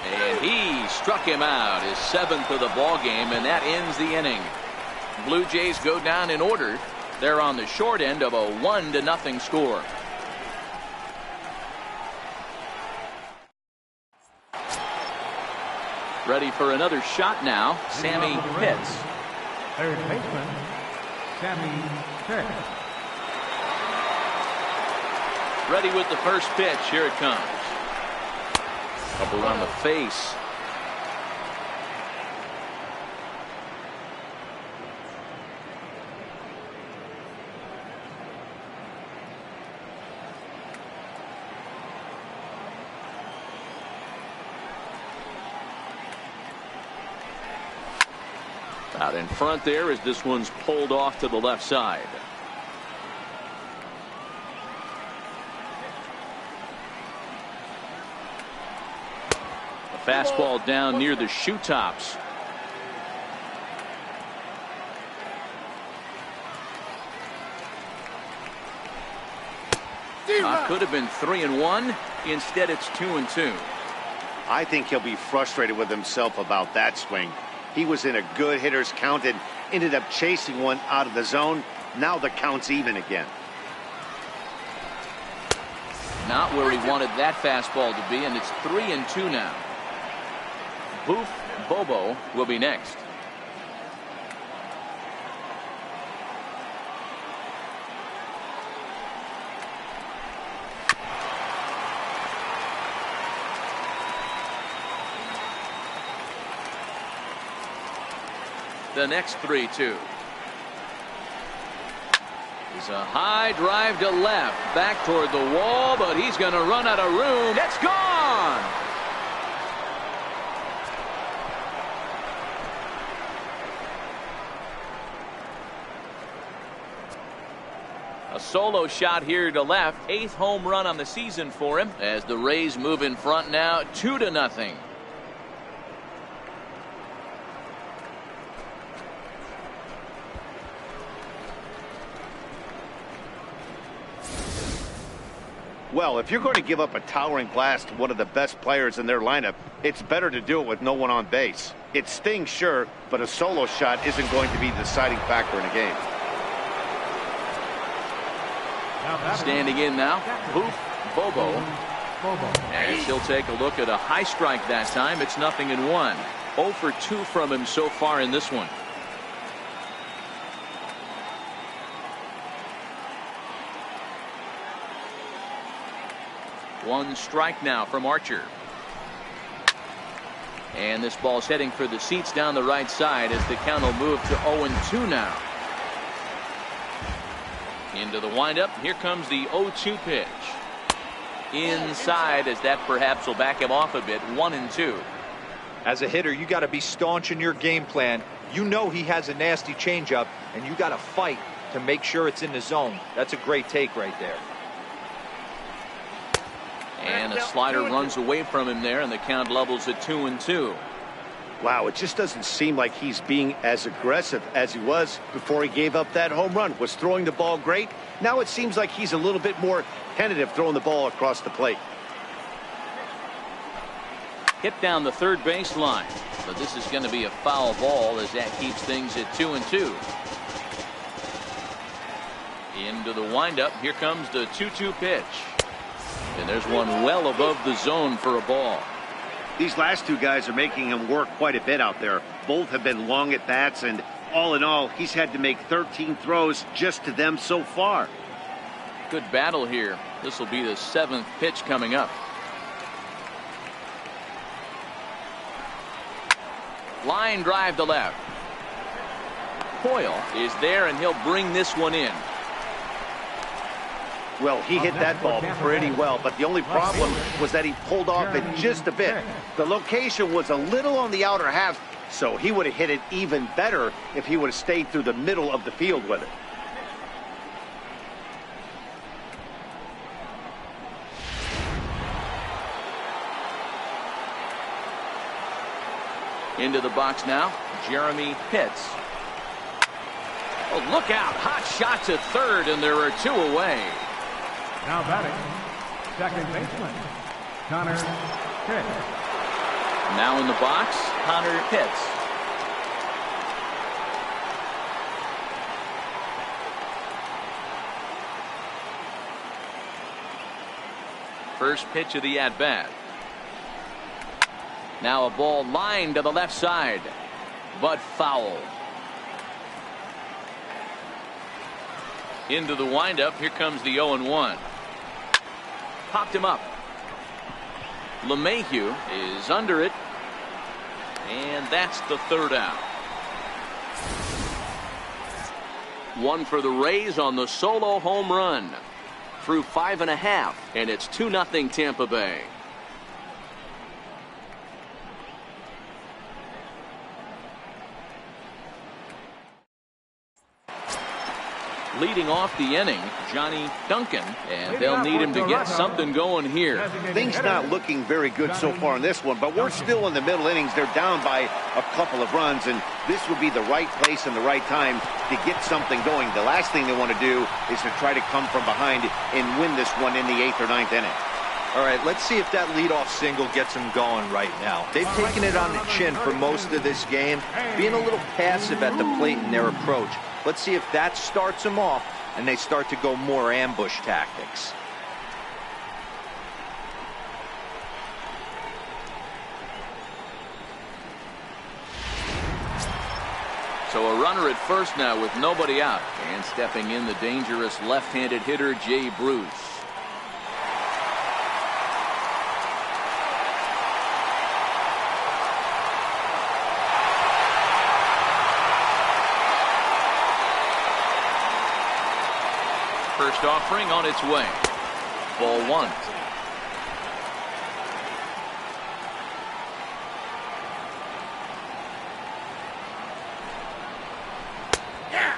Speaker 1: And he struck him out, his 7th of the ball game, and that ends the inning. Blue Jays go down in order. They're on the short end of a 1-0 score. Ready for another shot now, Sammy Pitts.
Speaker 4: Third baseman, Sammy Pitts.
Speaker 1: Ready with the first pitch. Here it comes. Up around the face. Out in front there as this one's pulled off to the left side. A fastball down near the shoe tops. Could have been 3-1. Instead, it's 2-2.
Speaker 3: I think he'll be frustrated with himself about that swing. He was in a good hitter's count and ended up chasing one out of the zone. Now the count's even again.
Speaker 1: Not where he wanted that fastball to be, and it's 3-2 now. Boof Bobo will be next. The next 3-2 is a high drive to left, back toward the wall, but he's going to run out of room. It's gone. A solo shot here to left. 8th home run on the season for him as the Rays move in front now, 2-0.
Speaker 3: Well, if you're going to give up a towering blast to one of the best players in their lineup, it's better to do it with no one on base. It stings, sure, but a solo shot isn't going to be the deciding factor in a game.
Speaker 1: Standing in now, Boof Bobo. As he'll take a look at a high strike that time. It's 0-1. 0 for 2 from him so far in this one. One strike now from Archer. And this ball's heading for the seats down the right side as the count will move to 0-2 now. Into the windup. Here comes the 0-2 pitch. Inside, as that perhaps will back him off a bit. 1-2.
Speaker 2: As a hitter, you got to be staunch in your game plan. You know he has a nasty changeup, and you got to fight to make sure it's in the zone. That's a great take right there.
Speaker 1: And a slider runs away from him there, and the count levels at 2-2.
Speaker 3: Wow, it just doesn't seem like he's being as aggressive as he was before he gave up that home run. Was throwing the ball great. Now it seems like he's a little bit more tentative throwing the ball across the plate.
Speaker 1: Hit down the third base line, but this is going to be a foul ball as that keeps things at 2-2. Into the windup. Here comes the 2-2 pitch. And there's one well above the zone for a ball.
Speaker 3: These last two guys are making him work quite a bit out there. Both have been long at bats, and all in all, he's had to make 13 throws just to them so far.
Speaker 1: Good battle here. This will be the 7th pitch coming up. Line drive to left. Coyle is there, and he'll bring this one in.
Speaker 3: Well, he hit that ball pretty well, but the only problem was that he pulled off it just a bit. The location was a little on the outer half, so he would have hit it even better if he would have stayed through the middle of the field with it.
Speaker 1: Into the box now, Jeremy Pitts. Oh, look out. Hot shot to third, and there are 2 away.
Speaker 4: Now batting, second baseman, Connor Pitts.
Speaker 1: Now in the box, Connor Pitts. First pitch of the at-bat. Now a ball lined to the left side, but foul. Into the windup. Here comes the 0-1. Popped him up. LeMahieu is under it. And that's the 3rd out. One for the Rays on the solo home run. Through 5.5, and it's 2-0 Tampa Bay. Leading off the inning, Johnny Duncan, and they'll need him to get something going here.
Speaker 3: Things not looking very good so far in this one, but we're still in the middle innings. They're down by a couple of runs, and this would be the right place and the right time to get something going. The last thing they want to do is to try to come from behind and win this one in the 8th or 9th inning.
Speaker 2: All right, let's see if that leadoff single gets them going right now. They've taken it on the chin for most of this game, being a little passive at the plate in their approach. Let's see if that starts them off and they start to go more ambush tactics.
Speaker 1: So a runner at first now with nobody out, and stepping in the dangerous left-handed hitter Jay Bruce. First offering on its way. Ball 1.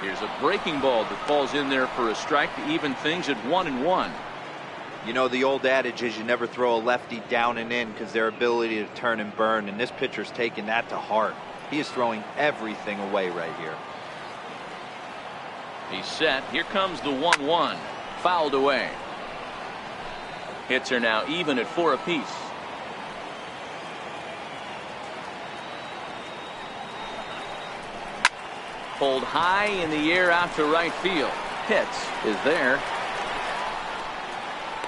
Speaker 1: Here's a breaking ball that falls in there for a strike to even things at 1-1.
Speaker 2: You know, the old adage is you never throw a lefty down and in because their ability to turn and burn, and this pitcher's taking that to heart. He is throwing everything away right here.
Speaker 1: He's set. Here comes the 1-1. Fouled away. Hits are now even at 4 apiece. Pulled high in the air out to right field. Pitts is there.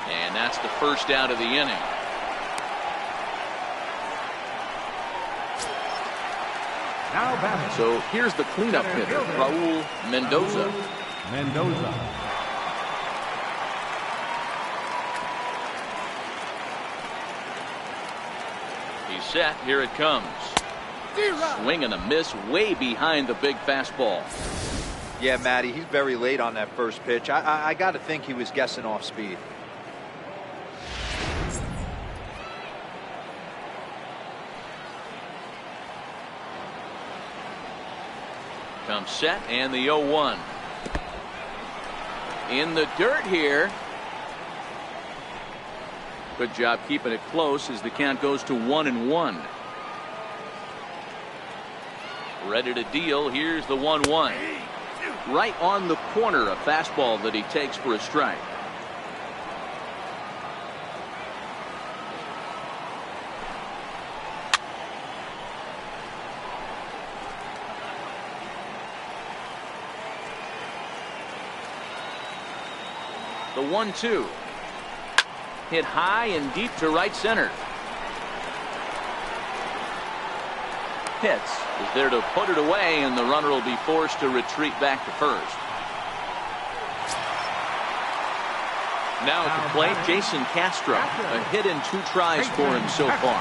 Speaker 1: And that's the first out of the inning.
Speaker 4: Now batting.
Speaker 1: So here's the cleanup hitter, Raul Mendoza.
Speaker 4: Mendoza.
Speaker 1: He's set. Here it comes. Swing and a miss way behind the big fastball.
Speaker 2: Yeah, Matty, he's very late on that first pitch. I got to think he was guessing off speed.
Speaker 1: Comes set and the 0-1. In the dirt here. Good job keeping it close as the count goes to 1-1. Ready to deal. Here's the 1-1. Right on the corner, a fastball that he takes for a strike. The 1-2. Hit high and deep to right center. Pitts is there to put it away, and the runner will be forced to retreat back to first. Now at the plate, Jason Castro. A hit in 2 tries for him so far.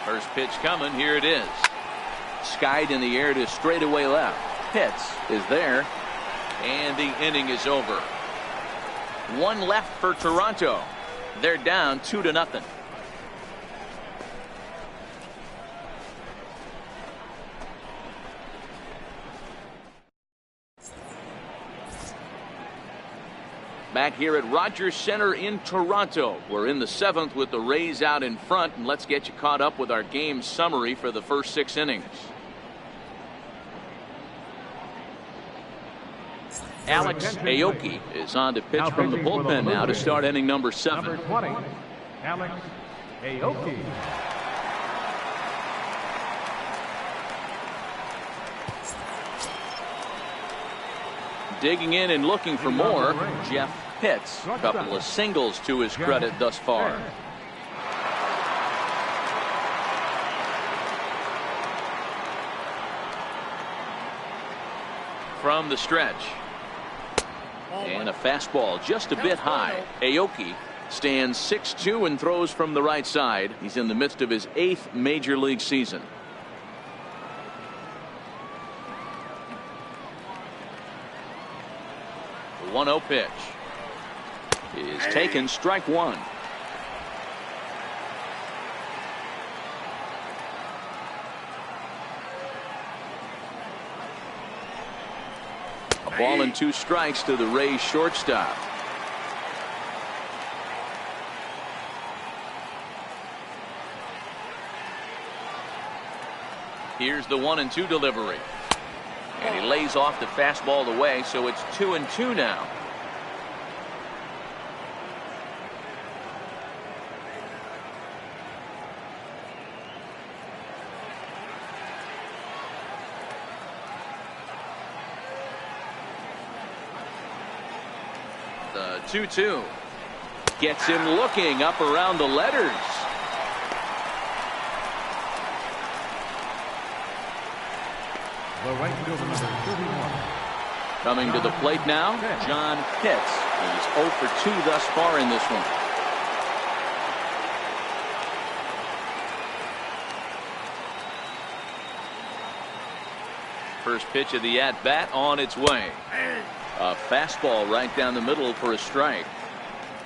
Speaker 1: First pitch coming. Here it is. Skied in the air to straightaway left. Pitts is there. And the inning is over. 1 left for Toronto. They're down 2-0. Back here at Rogers Center in Toronto. We're in the 7th with the Rays out in front, and let's get you caught up with our game summary for the first 6 innings. Alex Aoki is on to pitch from the bullpen now to start inning number 7.
Speaker 4: Number 20, Alex Aoki.
Speaker 1: Digging in and looking for more, Jeff Pitts. A couple of singles to his credit thus far. From the stretch. And a fastball just a bit high. Aoki stands 6'2" and throws from the right side. He's in the midst of his 8th major league season. The 1-0 pitch is taken, strike 1. A ball and 2 strikes to the Rays shortstop. Here's the 1-2 delivery. And he lays off the fastball away, so it's 2-2 now. The 2-2 gets him looking up around the letters.
Speaker 4: The right fielder, number 31.
Speaker 1: Coming to the plate now, John Pitts. He's 0 for 2 thus far in this one. First pitch of the at-bat on its way. A fastball right down the middle for a strike.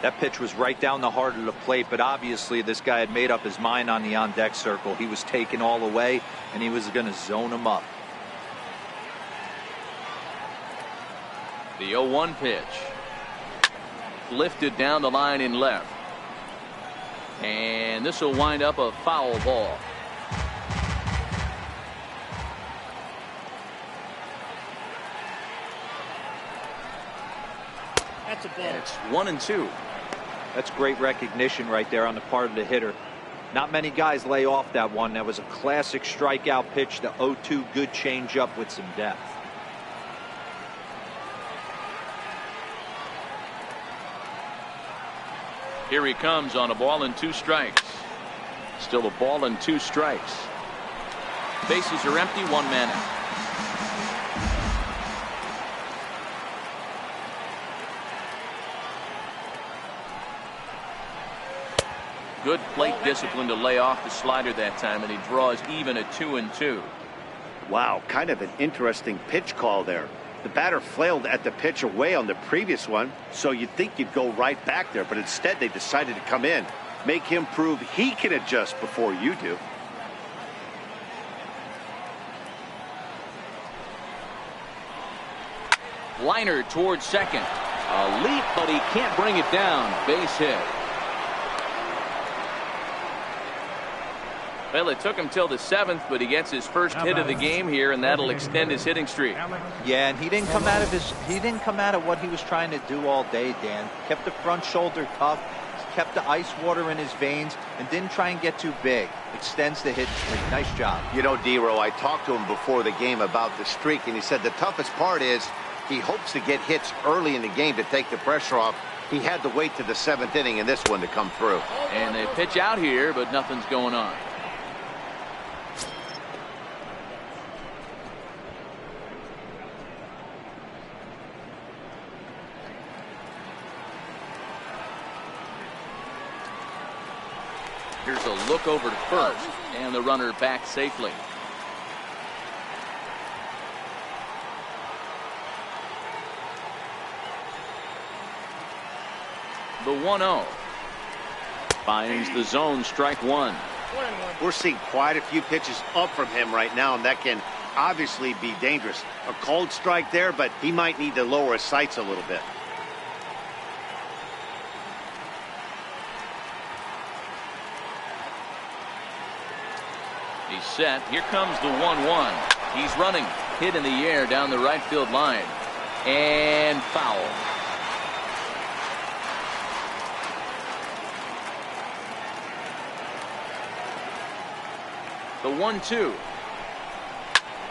Speaker 2: That pitch was right down the heart of the plate, but obviously this guy had made up his mind on the on-deck circle. He was taken all the way, and he was going to zone him up.
Speaker 1: The 0-1 pitch. Lifted down the line in left. And this will wind up a foul ball. And it's 1-2.
Speaker 2: That's great recognition right there on the part of the hitter. Not many guys lay off that one. That was a classic strikeout pitch. The 0-2 good changeup with some depth.
Speaker 1: Here he comes on a ball and 2 strikes. Still a ball and 2 strikes. Bases are empty, 1 man out. Good plate discipline to lay off the slider that time, and he draws even at 2-2.
Speaker 3: Wow, kind of an interesting pitch call there. The batter flailed at the pitch away on the previous one, so you'd think you'd go right back there, but instead they decided to come in. Make him prove he can adjust before you do.
Speaker 1: Liner towards second. A leap, but he can't bring it down. Base hit. Well, it took him till the 7th, but he gets his first hit of the game here, and that'll extend his hitting streak.
Speaker 2: Yeah, and he didn't come out of what he was trying to do all day, Dan. Kept the front shoulder tough, kept the ice water in his veins, and didn't try and get too big. Extends the hitting streak. Nice job.
Speaker 3: You know, D-Row, I talked to him before the game about the streak, and he said the toughest part is he hopes to get hits early in the game to take the pressure off. He had to wait to the 7th inning in this one to come through.
Speaker 1: And they pitch out here, but nothing's going on. Here's a look over to first, and the runner back safely. The 1-0 finds the zone, strike 1.
Speaker 3: We're seeing quite a few pitches up from him right now, and that can obviously be dangerous. A cold strike there, but he might need to lower his sights a little bit.
Speaker 1: He's set. Here comes the 1-1. He's running. Hit in the air down the right field line. And foul. The 1-2.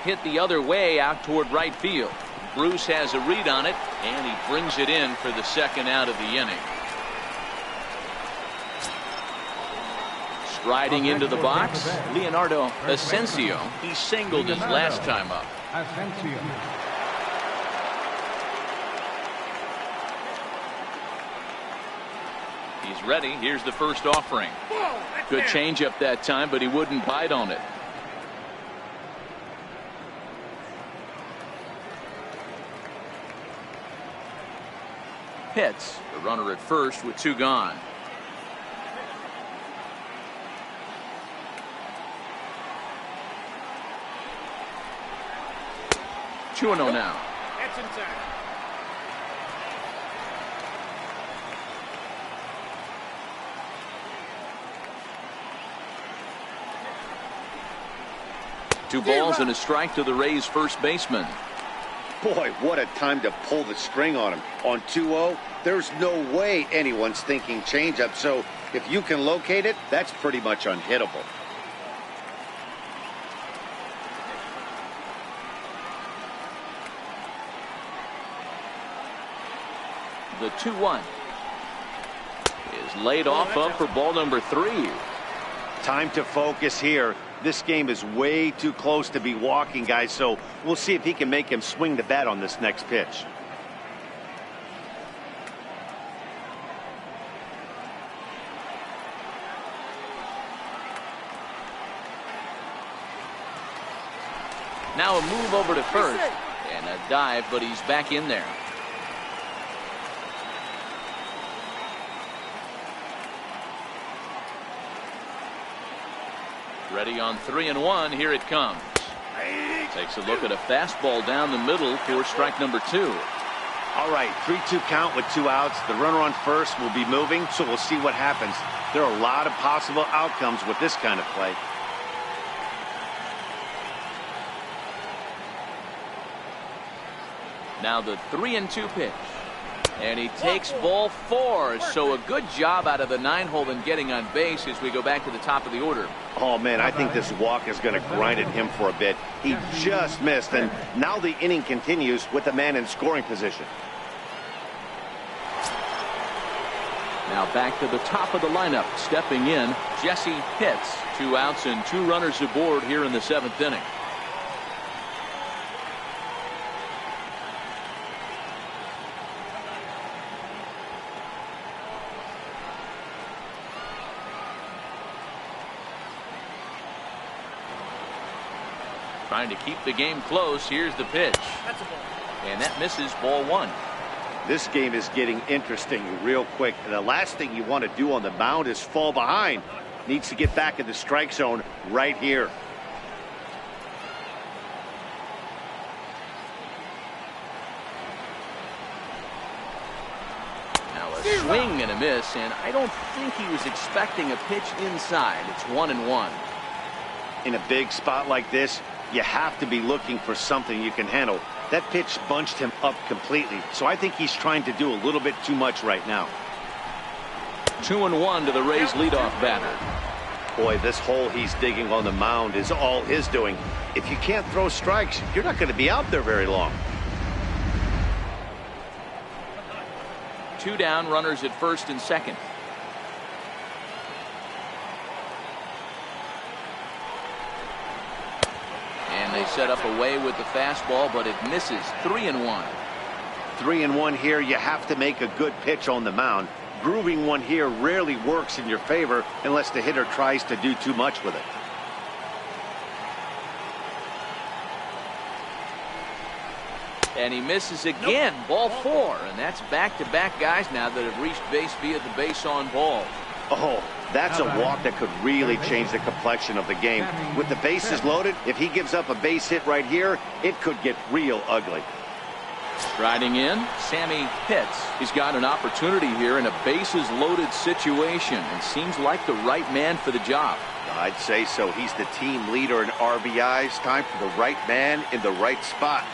Speaker 1: Hit the other way out toward right field. Bruce has a read on it, and he brings it in for the 2nd out of the inning. Striding into the box, Leonardo Asensio. He singled his last time up.
Speaker 4: Asensio.
Speaker 1: He's ready. Here's the first offering. Good changeup that time, but he wouldn't bite on it. Hits. The runner at first with 2 gone. Two 2-0 now.
Speaker 7: That's inside.
Speaker 1: Two balls and a strike to the Rays' first baseman.
Speaker 3: Boy, what a time to pull the string on him. On 2-0, there's no way anyone's thinking changeup. So if you can locate it, that's pretty much unhittable.
Speaker 1: The 2-1 is laid off up for ball number 3.
Speaker 3: Time to focus here. This game is way too close to be walking, guys, so we'll see if he can make him swing the bat on this next pitch.
Speaker 1: Now a move over to first and a dive, but he's back in there. Ready on 3-1. Here it comes. Takes a look at a fastball down the middle for strike number 2.
Speaker 3: All right, 3-2 count with 2 outs. The runner on first will be moving, so we'll see what happens. There are a lot of possible outcomes with this kind of play.
Speaker 1: Now the 3-2 pitch. And he takes ball 4. So a good job out of the 9-hole in getting on base as we go back to the top of the order.
Speaker 3: Oh, man, I think this walk is going to grind at him for a bit. He just missed, and now the inning continues with the man in scoring position.
Speaker 1: Now back to the top of the lineup. Stepping in, Jesse Pitts. 2 outs and 2 runners aboard here in the 7th inning. Trying to keep the game close. Here's the pitch. And that misses, ball 1.
Speaker 3: This game is getting interesting real quick. And the last thing you want to do on the mound is fall behind. Needs to get back in the strike zone right here.
Speaker 1: Now a swing and a miss, and I don't think he was expecting a pitch inside. It's 1-1.
Speaker 3: In a big spot like this, you have to be looking for something you can handle. That pitch bunched him up completely, so I think he's trying to do a little bit too much right now.
Speaker 1: 2-1 to the Rays leadoff batter.
Speaker 3: Boy, this hole he's digging on the mound is all his doing. If you can't throw strikes, you're not going to be out there very long.
Speaker 1: 2 down, runners at first and second. And they set up away with the fastball, but it misses. 3-1.
Speaker 3: 3-1 here. You have to make a good pitch on the mound. Grooving one here rarely works in your favor unless the hitter tries to do too much with it.
Speaker 1: And he misses again. Ball 4. And that's back-to-back guys now that have reached base via the base on ball.
Speaker 3: Oh, that's a walk that could really change the complexion of the game. With the bases loaded, if he gives up a base hit right here, it could get real ugly.
Speaker 1: Riding in, Sammy Pitts. He's got an opportunity here in a bases-loaded situation and seems like the right man for the job.
Speaker 3: I'd say so. He's the team leader in RBIs. Time for the right man in the right spot.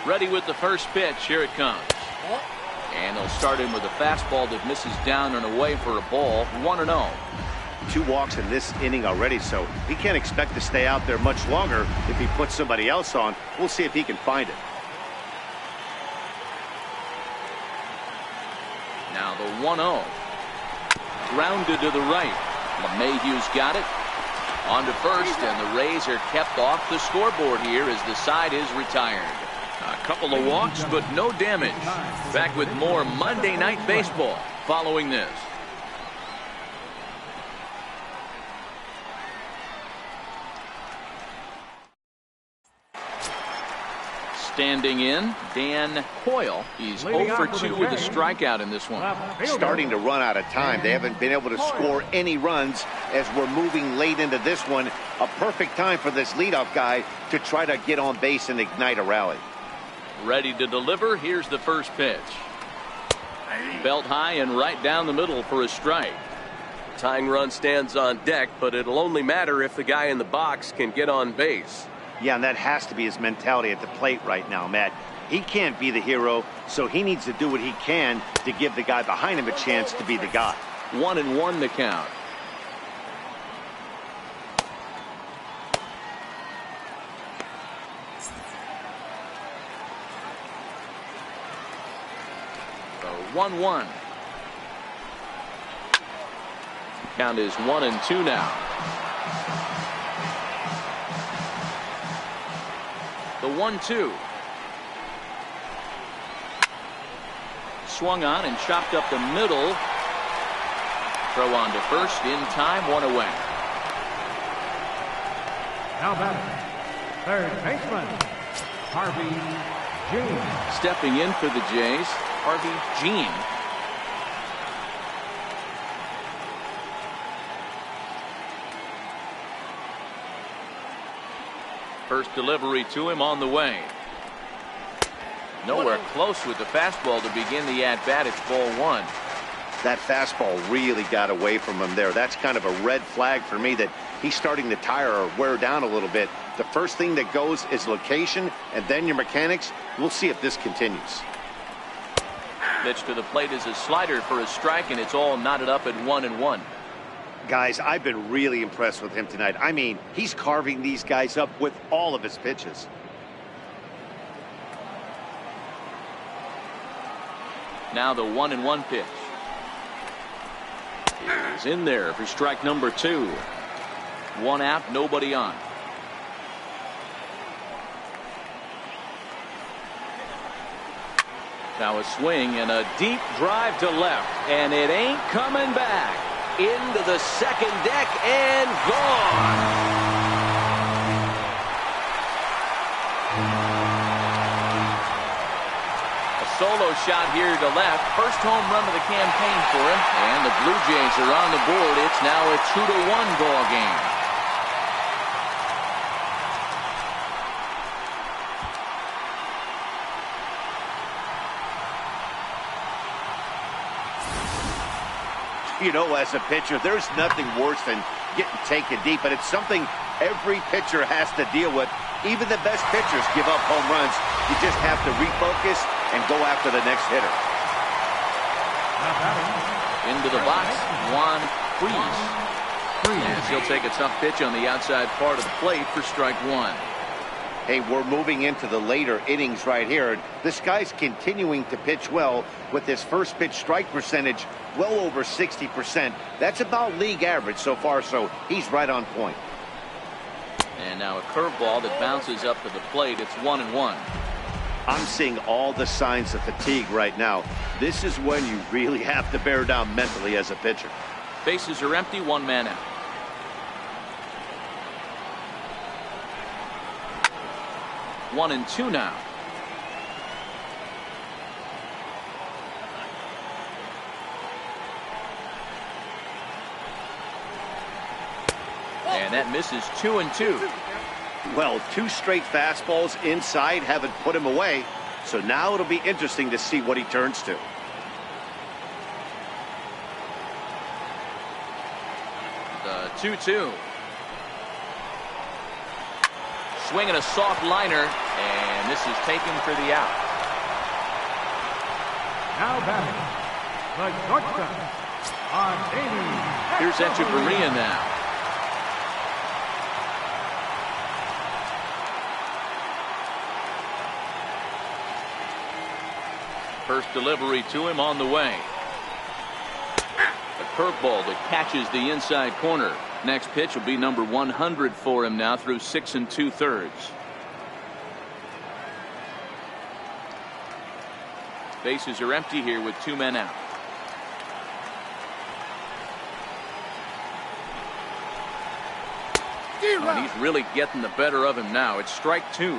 Speaker 1: Ready with the first pitch. Here it comes. And they'll start him with a fastball that misses down and away for a ball. 1-0.
Speaker 3: 2 walks in this inning already, so he can't expect to stay out there much longer if he puts somebody else on. We'll see if he can find it.
Speaker 1: Now the 1-0. Grounded to the right. LeMahieu's got it. On to first, and the Rays are kept off the scoreboard here as the side is retired. A couple of walks, but no damage. Back with more Monday Night Baseball following this. Standing in, Dan Coyle. He's 0 for 2 with a strikeout in this one.
Speaker 3: Starting to run out of time. They haven't been able to score any runs as we're moving late into this one. A perfect time for this leadoff guy to try to get on base and ignite a rally.
Speaker 1: Ready to deliver. Here's the first pitch. Belt high and right down the middle for a strike.
Speaker 6: Tying run stands on deck, but it'll only matter if the guy in the box can get on base.
Speaker 3: Yeah, and that has to be his mentality at the plate right now, Matt. He can't be the hero, so he needs to do what he can to give the guy behind him a chance to be the guy.
Speaker 1: 1-1 the count. So 1-1. Count is 1-2 now. The 1-2. Swung on and chopped up the middle. Throw on to first in time, 1 away.
Speaker 4: Now batting, third baseman, Harvey Jean.
Speaker 1: Stepping in for the Jays, Harvey Jean. First delivery to him on the way. Nowhere close with the fastball to begin the at-bat. It's ball one.
Speaker 3: That fastball really got away from him there. That's kind of a red flag for me that he's starting to tire or wear down a little bit. The first thing that goes is location and then your mechanics. We'll see if this continues.
Speaker 1: Pitch to the plate is a slider for a strike, and it's all knotted up at 1-1.
Speaker 3: Guys, I've been really impressed with him tonight. I mean, he's carving these guys up with all of his pitches.
Speaker 1: Now the 1-1 pitch is in there for strike number 2. 1 out, nobody on. Now a swing and a deep drive to left, and it ain't coming back. Into the second deck and gone. Solo shot here to left. First home run of the campaign for him. And the Blue Jays are on the board. It's now a 2-1 ball game.
Speaker 3: You know, as a pitcher, there's nothing worse than getting taken deep, and it's something every pitcher has to deal with. Even the best pitchers give up home runs. You just have to refocus and go after the next hitter.
Speaker 1: Into the box, Juan Freeze. And he'll take a tough pitch on the outside part of the plate for strike 1.
Speaker 3: Hey, we're moving into the later innings right here. This guy's continuing to pitch well with his first pitch strike percentage well over 60%. That's about league average so far, so he's right on point.
Speaker 1: And now a curveball that bounces up to the plate. It's 1-1.
Speaker 3: I'm seeing all the signs of fatigue right now. This is when you really have to bear down mentally as a pitcher.
Speaker 1: Bases are empty, 1 man out. One and 2 now. And that misses 2-2.
Speaker 3: Well, 2 straight fastballs inside haven't put him away. So now it'll be interesting to see what he turns to.
Speaker 1: The 2-2. Swinging a soft liner, and this is taken for the out.
Speaker 4: Now batting, the shortstop, Adeiny.
Speaker 1: Here's Echeverria now. First delivery to him on the way. A curveball that catches the inside corner. Next pitch will be number 100 for him now through 6 2/3. Bases are empty here with 2 men out. And he's really getting the better of him now. It's strike 2.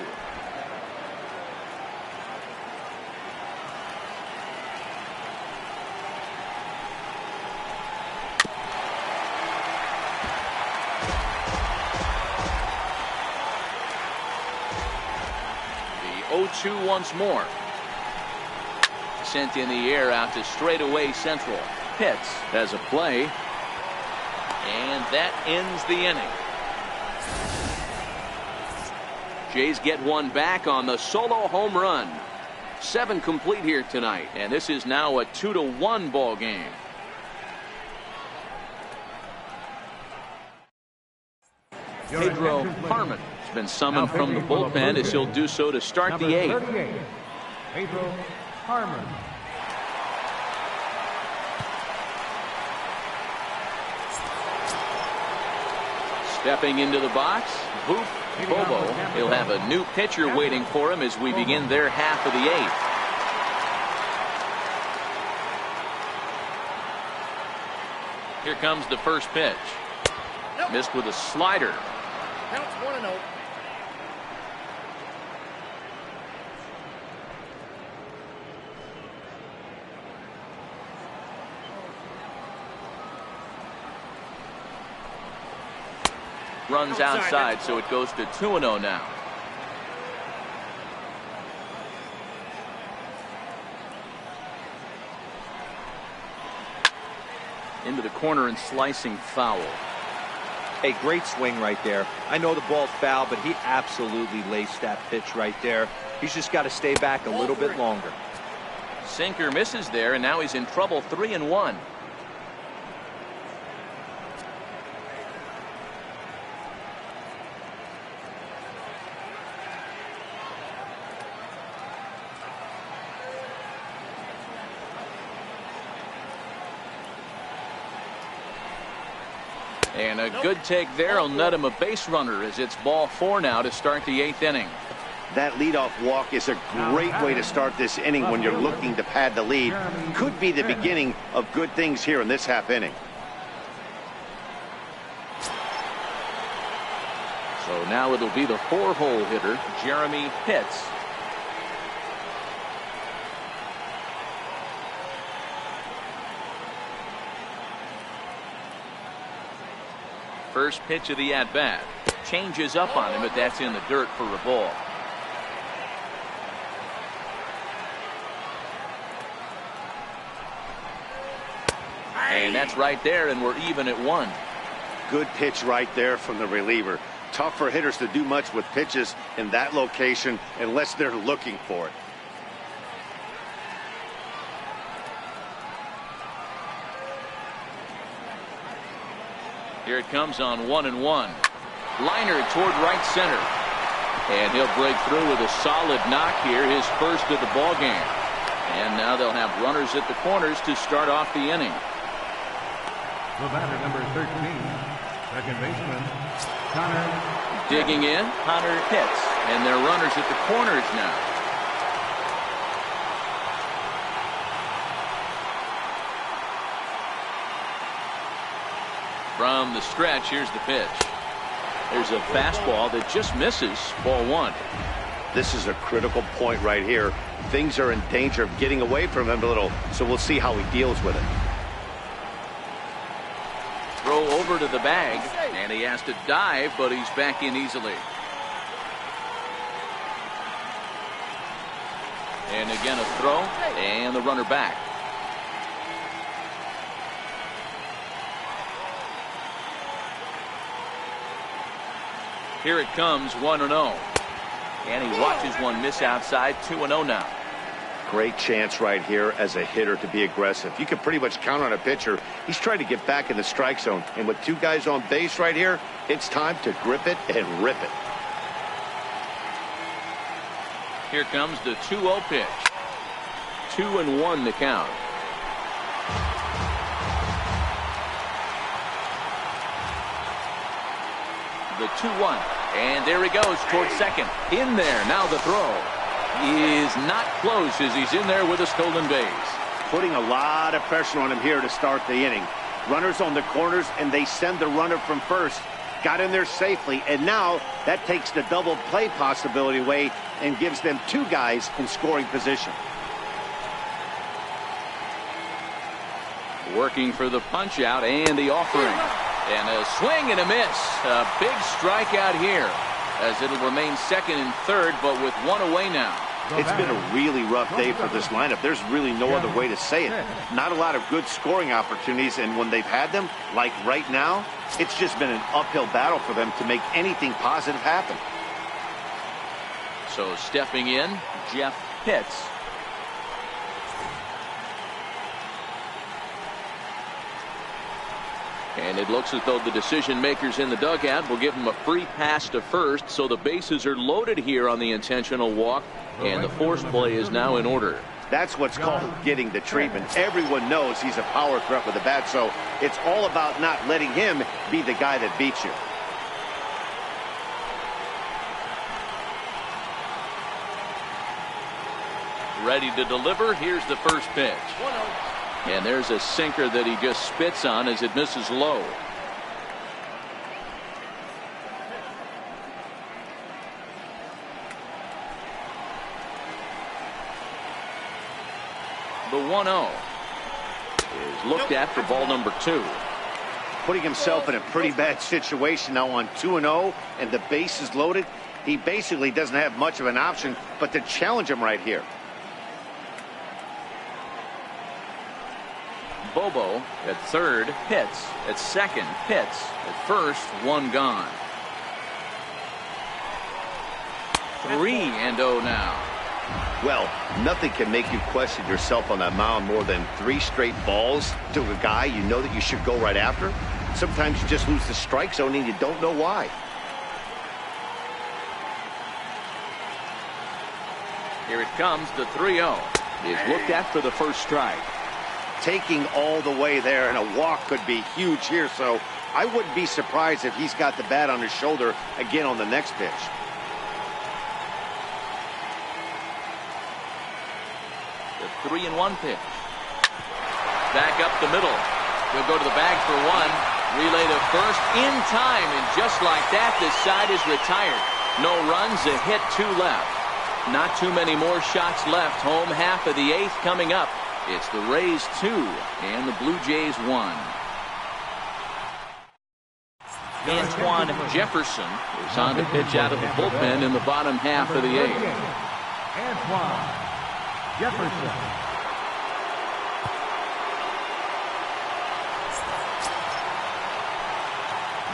Speaker 1: The 0-2 once more. Sent in the air out to straightaway central. Pitts has a play. And that ends the inning. Jays get one back on the solo home run. 7 complete here tonight. And this is now a 2-1 ball game. Pedro Harmon has been summoned from the bullpen as he'll do so to start the 8th.
Speaker 4: Pedro Harmon.
Speaker 1: Stepping into the box, Boop Bobo. He'll have a new pitcher waiting for him as we begin their half of the 8th. Here comes the first pitch. Missed with a slider.
Speaker 7: Counts 1-0.
Speaker 1: Runs outside, so it goes to 2-0 now. Into the corner and slicing foul.
Speaker 2: A great swing right there. I know the ball's foul, but he absolutely laced that pitch right there. He's just got to stay back a little bit longer.
Speaker 1: Sinker misses there, and now he's in trouble. 3-1. And a good take there will net him a base runner as it's ball 4 now to start the 8th inning.
Speaker 3: That leadoff walk is a great way to start this inning when you're looking to pad the lead. Could be the beginning of good things here in this half inning.
Speaker 1: So now it'll be the 4-hole hitter, Jeremy Pitts. First pitch of the at-bat. Changes up on him, but that's in the dirt for a ball. And that's right there, and we're even at 1.
Speaker 3: Good pitch right there from the reliever. Tough for hitters to do much with pitches in that location unless they're looking for it.
Speaker 1: Here it comes on 1-1. Liner toward right center. And he'll break through with a solid knock here, his first of the ball game. And now they'll have runners at the corners to start off the inning.
Speaker 4: The batter, number 13, second baseman, Connor.
Speaker 1: Digging in, Connor Pitts. And they're runners at the corners now. From the stretch, here's the pitch. There's a fastball that just misses, ball 1.
Speaker 3: This is a critical point right here. Things are in danger of getting away from him a little, so we'll see how he deals with it.
Speaker 1: Throw over to the bag, and he has to dive, but he's back in easily. And again a throw, and the runner back. Here it comes, 1-0. And he watches one miss outside, 2-0 now.
Speaker 3: Great chance right here as a hitter to be aggressive. You can pretty much count on a pitcher. He's trying to get back in the strike zone. And with 2 guys on base right here, it's time to grip it and rip it.
Speaker 1: Here comes the 2-0 pitch. 2-1 the count. The 2-1, and there he goes towards second. In there, now the throw is not close as he's in there with a stolen base.
Speaker 3: Putting a lot of pressure on him here to start the inning. Runners on the corners, and they send the runner from first. Got in there safely, and now that takes the double play possibility away and gives them 2 guys in scoring position.
Speaker 1: Working for the punch out and the offering. And a swing and a miss. A big strikeout here as it'll remain second and third, but with 1 away now.
Speaker 3: It's been a really rough day for this lineup. There's really no other way to say it. Not a lot of good scoring opportunities, and when they've had them, like right now, it's just been an uphill battle for them to make anything positive happen.
Speaker 1: So stepping in, Jeff Pitts. And it looks as though the decision makers in the dugout will give him a free pass to first, so the bases are loaded here on the intentional walk, and the force play is now in order.
Speaker 3: That's what's called getting the treatment. Everyone knows he's a power threat with the bat, so it's all about not letting him be the guy that beats you.
Speaker 1: Ready to deliver. Here's the first pitch. And there's a sinker that he just spits on as it misses low. The 1-0 is looked at for ball number 2.
Speaker 3: Putting himself in a pretty bad situation now on 2-0, and the base is loaded. He basically doesn't have much of an option but to challenge him right here.
Speaker 1: Bobo at third. Pitts at second. Pitts at first. One gone. 3-0 now.
Speaker 3: Well, nothing can make you question yourself on that mound more than 3 straight balls to a guy you know that you should go right after. Sometimes you just lose the strike zone and you don't know why.
Speaker 1: Here it comes, the 3-0.
Speaker 5: Is looked at for the first strike.
Speaker 3: Taking all the way there, and a walk could be huge here, so I wouldn't be surprised if he's got the bat on his shoulder again on the next pitch.
Speaker 1: The 3-1 pitch. Back up the middle. He'll go to the bag for one. Relay to first in time, and just like that, this side is retired. No runs, a hit, 2 left. Not too many more shots left. Home half of the 8th coming up. It's the Rays 2 and the Blue Jays 1. Antoine Jefferson is on the pitch out of the bullpen in the bottom half of the 8th.
Speaker 4: Antoine Jefferson.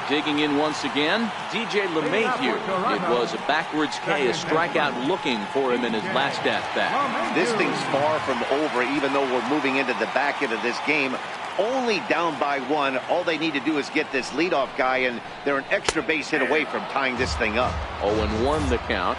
Speaker 1: Digging in once again, DJ LeMahieu. It was a backwards K, a strikeout looking for him in his last at-bat.
Speaker 3: This thing's far from over, even though we're moving into the back end of this game. Only down by 1. All they need to do is get this leadoff guy, and they're an extra base hit away from tying this thing up.
Speaker 1: 0-1 the count.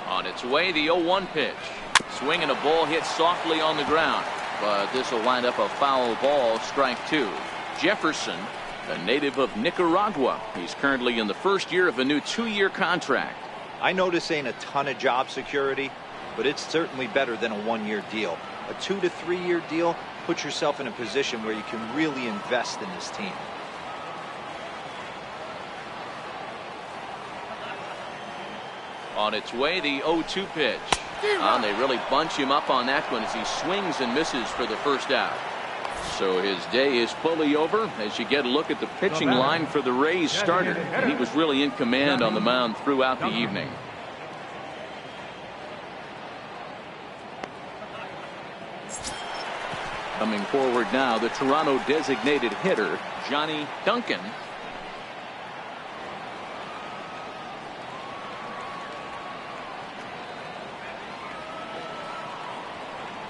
Speaker 1: On its way, the 0-1 pitch. Swinging a ball hit softly on the ground, but this will wind up a foul ball, strike 2. Jefferson, a native of Nicaragua. He's currently in the first year of a new 2-year contract.
Speaker 2: I know this ain't a ton of job security, but it's certainly better than a 1-year deal. A 2 to 3 year deal puts yourself in a position where you can really invest in this team.
Speaker 1: On its way, the 0-2 pitch. And they really bunch him up on that one as he swings and misses for the first out. So his day is fully over as you get a look at the pitching line for the Rays starter. And he was really in command on the mound throughout the evening. Coming forward now, the Toronto designated hitter, Johnny Duncan.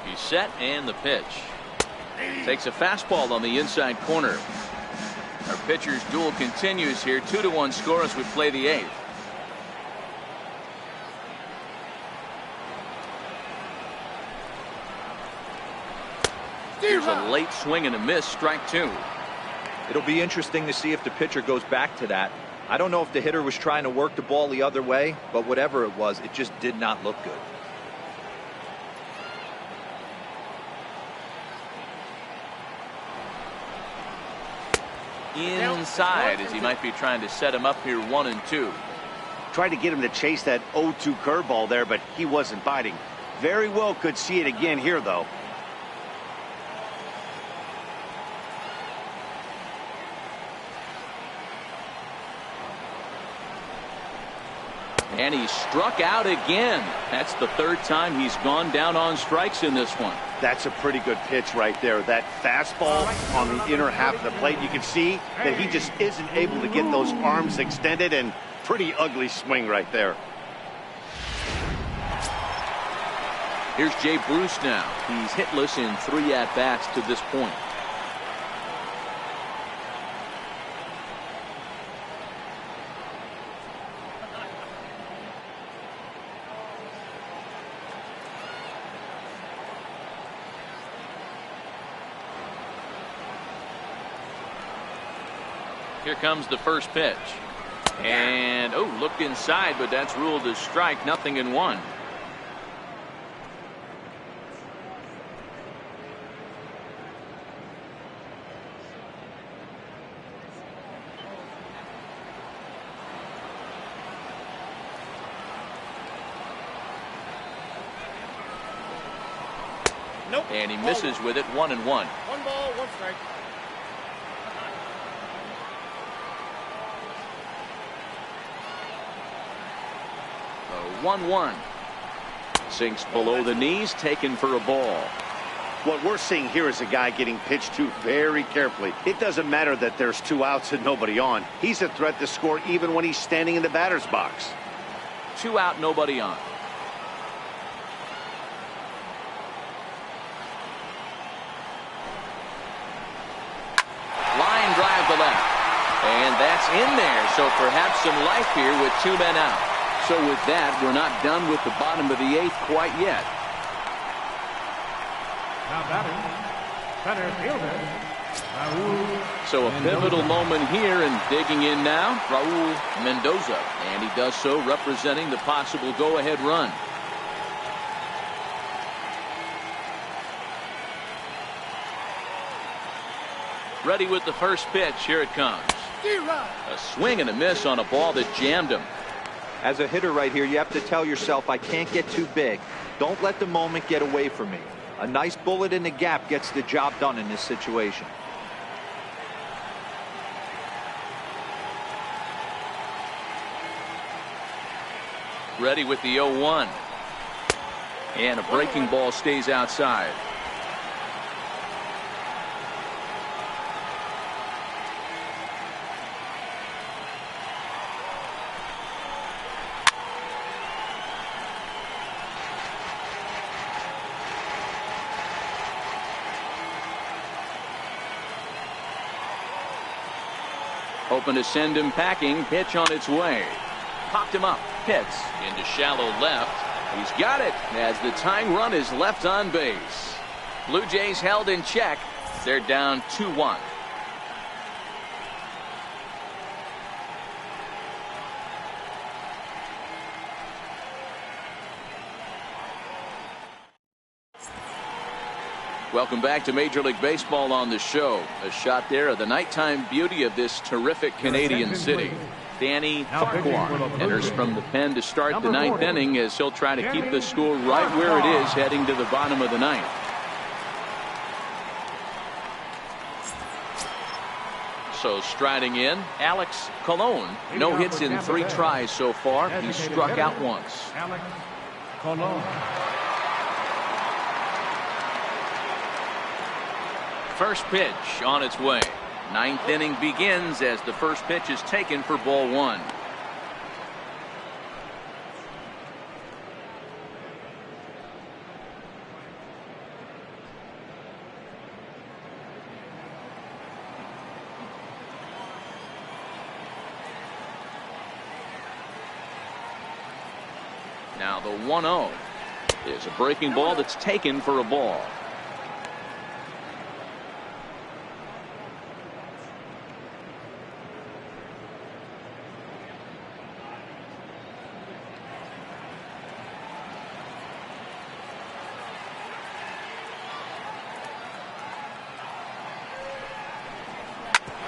Speaker 1: He's set, and the pitch. Takes a fastball on the inside corner. Our pitcher's duel continues here. 2-1 score as we play the 8th. Here's a late swing and a miss, strike 2.
Speaker 2: It'll be interesting to see if the pitcher goes back to that. I don't know if the hitter was trying to work the ball the other way, but whatever it was, it just did not look good.
Speaker 1: Inside as he might be trying to set him up here 1-2.
Speaker 3: Tried to get him to chase that 0-2 curveball there, but he wasn't biting. Very well could see it again here, though.
Speaker 1: And he struck out again. That's the 3rd time he's gone down on strikes in this one.
Speaker 3: That's a pretty good pitch right there. That fastball on the inner half of the plate. You can see that he just isn't able to get those arms extended, and pretty ugly swing right there.
Speaker 1: Here's Jay Bruce now. He's hitless in 3 at-bats to this point. Here comes the first pitch. And, looked inside, but that's ruled as strike. 0-1.
Speaker 7: Nope.
Speaker 1: And he misses with it. 1-1.
Speaker 7: 1 ball, 1 Ball strike.
Speaker 1: The 1-1. Sinks below the knees, taken for a ball.
Speaker 3: What we're seeing here is a guy getting pitched to very carefully. It doesn't matter that there's 2 outs and nobody on. He's a threat to score even when he's standing in the batter's box.
Speaker 1: 2 out, nobody on. Line drive to left. And that's in there. So perhaps some life here with 2 men out. So with that, we're not done with the bottom of the 8th quite yet.
Speaker 4: Now batting, center fielder, Raul.
Speaker 1: So a pivotal moment here, and digging in now, Raul Mendoza. And he does so representing the possible go-ahead run. Ready with the first pitch. Here it comes. A swing and a miss on a ball that jammed him.
Speaker 2: As a hitter right here, you have to tell yourself, I can't get too big. Don't let the moment get away from me. A nice bullet in the gap gets the job done in this situation.
Speaker 1: Ready with the 0-1. And a breaking ball stays outside. Hoping to send him packing. Pitch on its way. Popped him up. Hits into shallow left. He's got it as the tying run is left on base. Blue Jays held in check. They're down 2-1. Welcome back to Major League Baseball on the show. A shot there of the nighttime beauty of this terrific Canadian city. Danny Farquhar enters from the pen to start the 9th inning as he'll try to keep the score right where it is heading to the bottom of the 9th. So striding in, Alex Colon. No hits in 3 tries so far. He's struck out once.
Speaker 4: Alex Colon.
Speaker 1: First pitch on its way. 9th inning begins as the first pitch is taken for ball 1. Now the 1-0 is a breaking ball that's taken for a ball.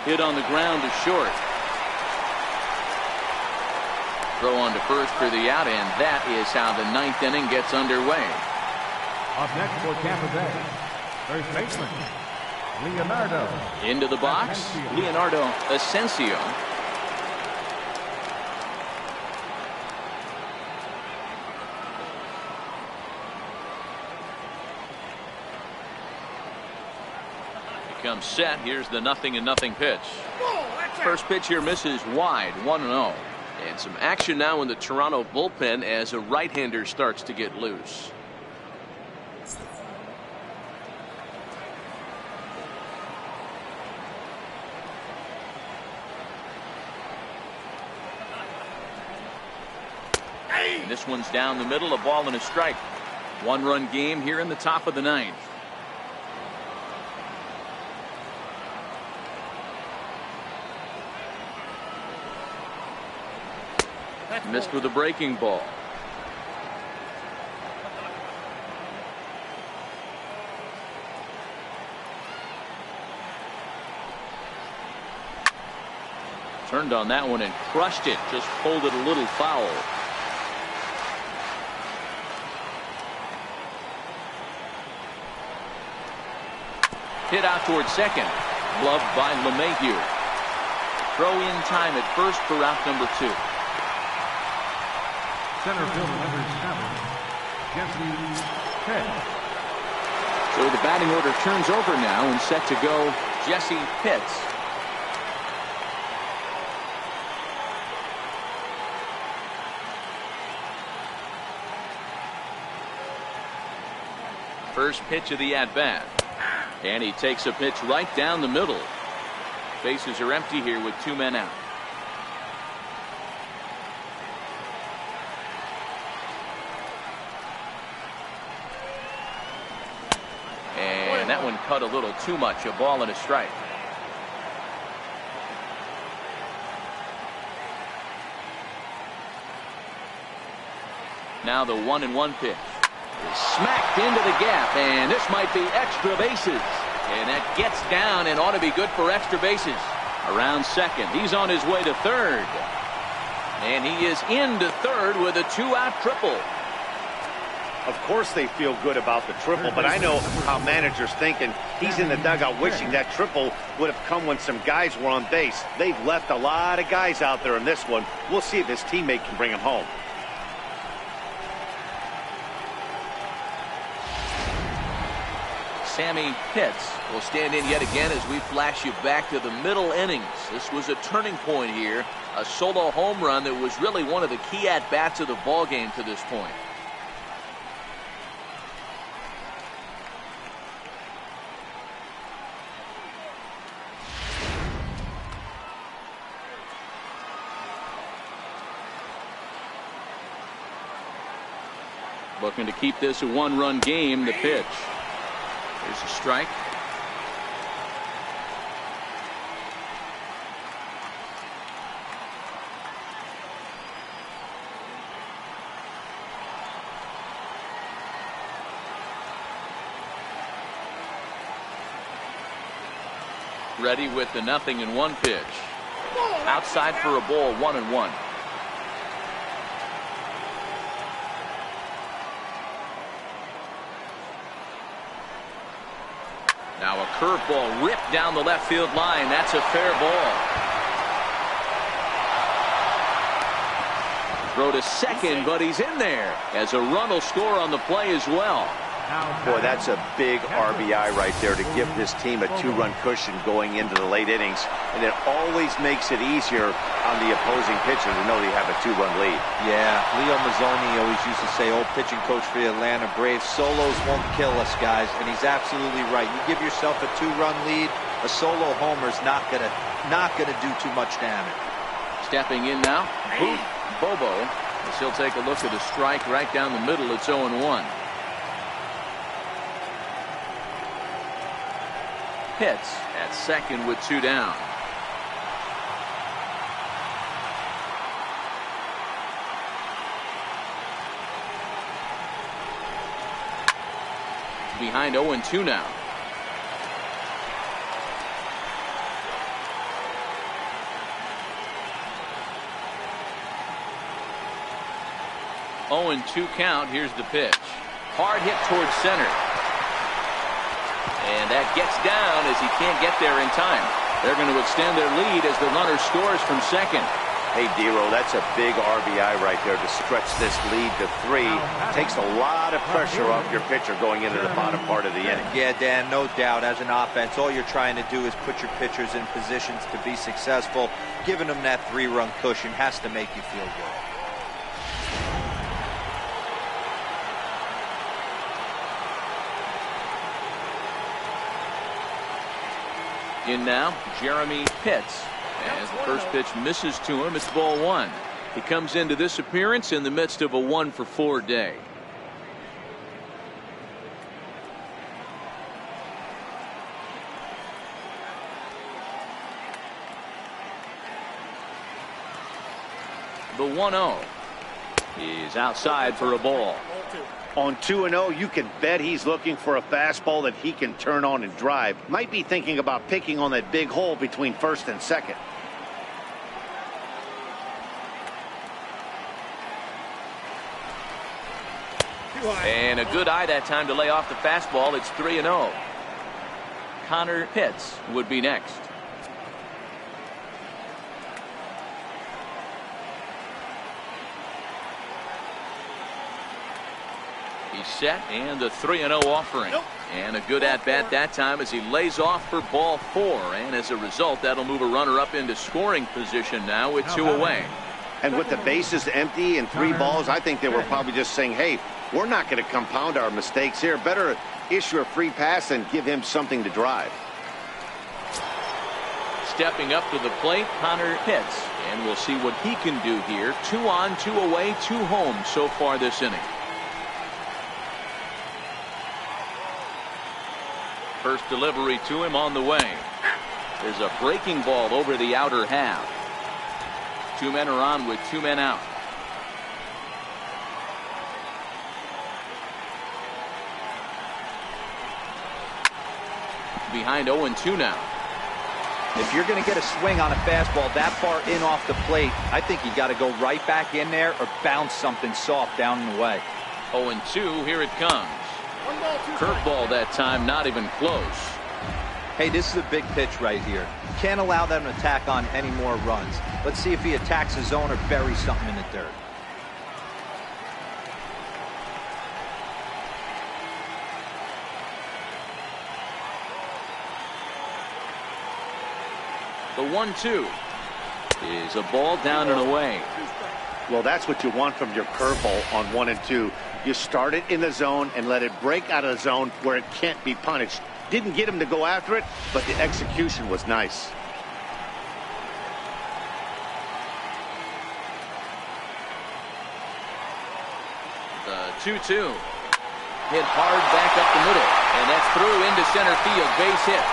Speaker 1: Hit on the ground to short. Throw on to first for the out, and that is how the 9th inning gets underway.
Speaker 4: Up next for Tampa Bay, first baseman, Leonardo.
Speaker 1: Into the box, Leonardo Asensio. Comes set. Here's the 0-0 pitch. First pitch here misses wide. 1-0. And some action now in the Toronto bullpen as a right-hander starts to get loose. And this one's down the middle, a ball and a strike. 1-run game here in the top of the 9th. Missed with a breaking ball. Turned on that one and crushed it. Just pulled it a little foul. Hit out towards second. Gloved by LeMahieu. Throw in time at first for out number 2.
Speaker 4: Center field number 7, Jesse Pitt.
Speaker 1: So the batting order turns over now and set to go Jesse Pitts. First pitch of the at-bat. And he takes a pitch right down the middle. Bases are empty here with 2 men out. And that one cut a little too much. A ball and a strike. Now the 1-1 pitch. Smacked into the gap, and this might be extra bases. And that gets down and ought to be good for extra bases. Around second. He's on his way to third. And he is into third with a 2-out triple.
Speaker 3: Of course they feel good about the triple, but I know how managers think, and he's in the dugout wishing that triple would have come when some guys were on base. They've left a lot of guys out there in this one. We'll see if his teammate can bring him home.
Speaker 1: Sammy Pitts will stand in yet again as we flash you back to the middle innings. This was a turning point here. A solo home run that was really one of the key at-bats of the ball game to this point. Looking to keep this a 1-run game. The pitch. There's a strike. Ready with the 0-1 pitch. Outside for a ball, 1-1. Now a curveball ripped down the left field line. That's a fair ball. Throw to second, but he's in there as a run will score on the play as well.
Speaker 3: Boy, that's a big RBI right there to give this team a 2-run cushion going into the late innings. And it always makes it easier on the opposing pitcher to know they have a 2-run lead.
Speaker 2: Yeah, Leo Mazzoni always used to say, old pitching coach for the Atlanta Braves, solos won't kill us, guys. And he's absolutely right. You give yourself a 2-run lead, a solo homer's not gonna do too much damage. Stepping in now, Bobo, as he'll take a look at a strike right down the middle. It's 0-1. Pitts at second with 2 down. Behind 0-2 now. Oh, and 2 count. Here's the pitch. Hard hit towards center. And that gets down as he can't get there in time. They're going to extend their lead as the runner scores from second.
Speaker 3: Hey, Dero, that's a big RBI right there to stretch this lead to 3. Takes a lot of pressure off your pitcher going into the bottom part of the inning.
Speaker 2: Yeah, Dan, no doubt. As an offense, all you're trying to do is put your pitchers in positions to be successful. Giving them that 3-run cushion has to make you feel good. In now, Jeremy Pitts. As the first pitch misses to him, it's ball 1. He comes into this appearance in the midst of a 1-for-4 day. The 1-0 is outside for a ball.
Speaker 3: On 2-0, you can bet he's looking for a fastball that he can turn on and drive. Might be thinking about picking on that big hole between first and second.
Speaker 1: And a good eye that time to lay off the fastball. It's 3-0. Connor Pitts would be next. He's set, and the 3-0 offering. And a good at-bat that time as he lays off for ball 4. And as a result, that'll move a runner up into scoring position now with 2 away.
Speaker 3: And with the bases empty and 3 balls, I think they were probably just saying, hey, we're not going to compound our mistakes here. Better issue a free pass and give him something to drive.
Speaker 1: Stepping up to the plate, Connor Pitts. And we'll see what he can do here. 2 on, 2 away, 2 home so far this inning. First delivery to him on the way. There's a breaking ball over the outer half. 2 men are on with 2 men out. Behind 0-2 now.
Speaker 2: If you're going to get a swing on a fastball that far in off the plate, I think you got to go right back in there or bounce something soft down and away.
Speaker 1: 0-2, here it comes. Curveball that time, not even close.
Speaker 2: Hey, this is a big pitch right here. Can't allow them to attack on any more runs. Let's see if he attacks his zone or buries something in the dirt.
Speaker 1: The 1-2 is a ball down and away.
Speaker 3: Well, that's what you want from your curveball on 1 and 2. You start it in the zone and let it break out of the zone where it can't be punished. Didn't get him to go after it, but the execution was nice.
Speaker 1: The 2-2 hit hard back up the middle, and that's through into center field. Base hit.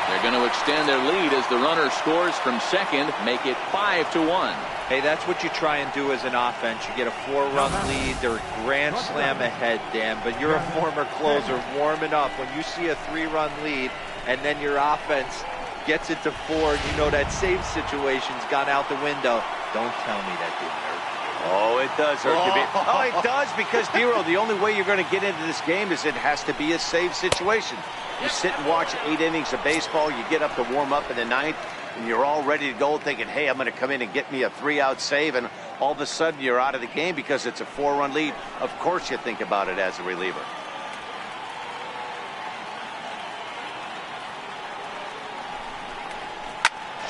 Speaker 1: They're going to extend their lead as the runner scores from second, make it 5-1.
Speaker 2: Hey, that's what you try and do as an offense. You get a 4-run lead. They're a grand slam ahead, Dan, but you're a former closer warming up. When you see a 3-run lead and then your offense gets it to 4, and you know that save situation's gone out the window. Don't tell me that didn't hurt.
Speaker 3: Oh, it does hurt to be. Oh, it does, because, Dero, the only way you're going to get into this game is it has to be a save situation. You sit and watch 8 innings of baseball, you get up to warm up in the 9th, and you're all ready to go thinking, hey, I'm going to come in and get me a 3-out save, and all of a sudden you're out of the game because it's a 4-run lead. Of course you think about it as a reliever.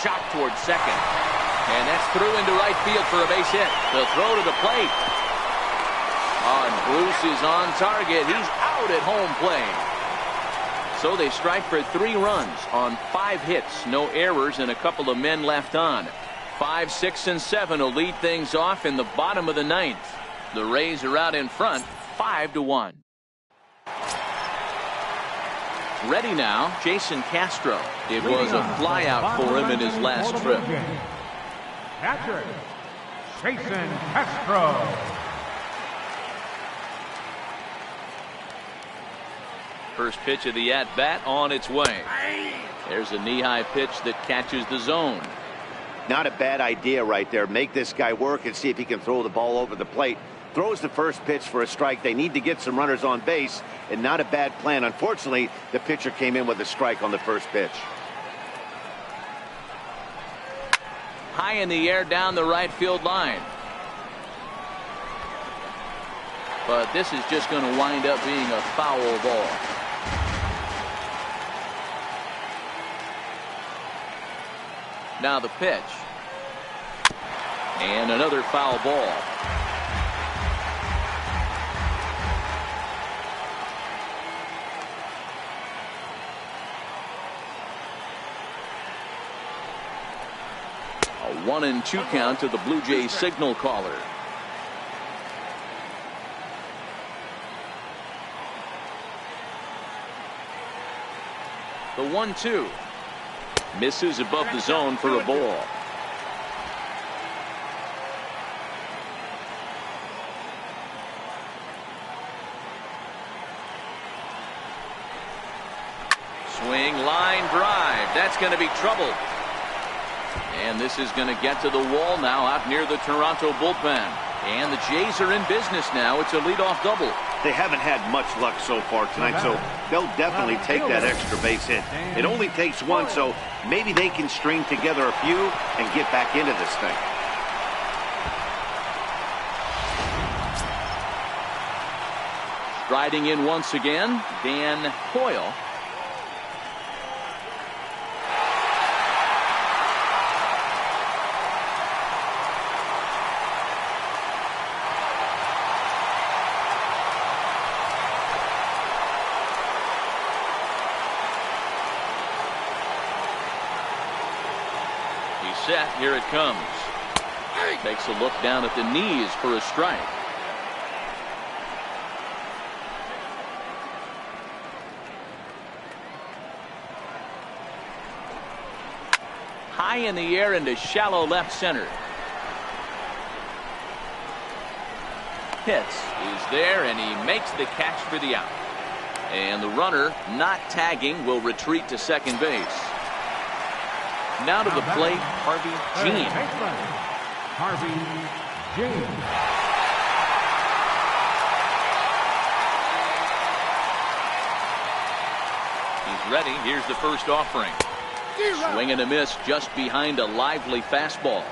Speaker 1: Shot towards second. And that's through into right field for a base hit. The throw to the plate. And Bruce is on target. He's out at home plate. So they strike for 3 runs on 5 hits. No errors and a couple of men left on. 5, 6, and 7 will lead things off in the bottom of the 9th. The Rays are out in front 5-1. Ready now, Jason Castro. It was a flyout for him in his last trip.
Speaker 4: Catcher, Jason Castro.
Speaker 1: First pitch of the at-bat on its way. There's a knee-high pitch that catches the zone.
Speaker 3: Not a bad idea right there. Make this guy work and see if he can throw the ball over the plate. Throws the first pitch for a strike. They need to get some runners on base, and not a bad plan. Unfortunately, the pitcher came in with a strike on the first pitch.
Speaker 1: High in the air down the right field line. But this is just going to wind up being a foul ball. Now the pitch. And another foul ball. A 1-2 count to the Blue Jays signal caller. The 1-2 misses above the zone for a ball. Swing, line drive. That's going to be trouble. And this is going to get to the wall now out near the Toronto bullpen. And the Jays are in business now. It's a leadoff double.
Speaker 3: they haven't had much luck so far tonight, so they'll definitely take that extra base hit. It only takes one, so maybe they can string together a few and get back into this thing.
Speaker 1: Striding in once again, Dan Hoyle. Set, here it comes. Takes a look down at the knees for a strike. High in the air into shallow left center. Pitts is there and he makes the catch for the out. And the runner not tagging will retreat to second base. Now to the plate, Harvey Jean.
Speaker 4: Harvey Jean.
Speaker 1: He's ready. Here's the first offering. Swing and a miss just behind a lively fastball.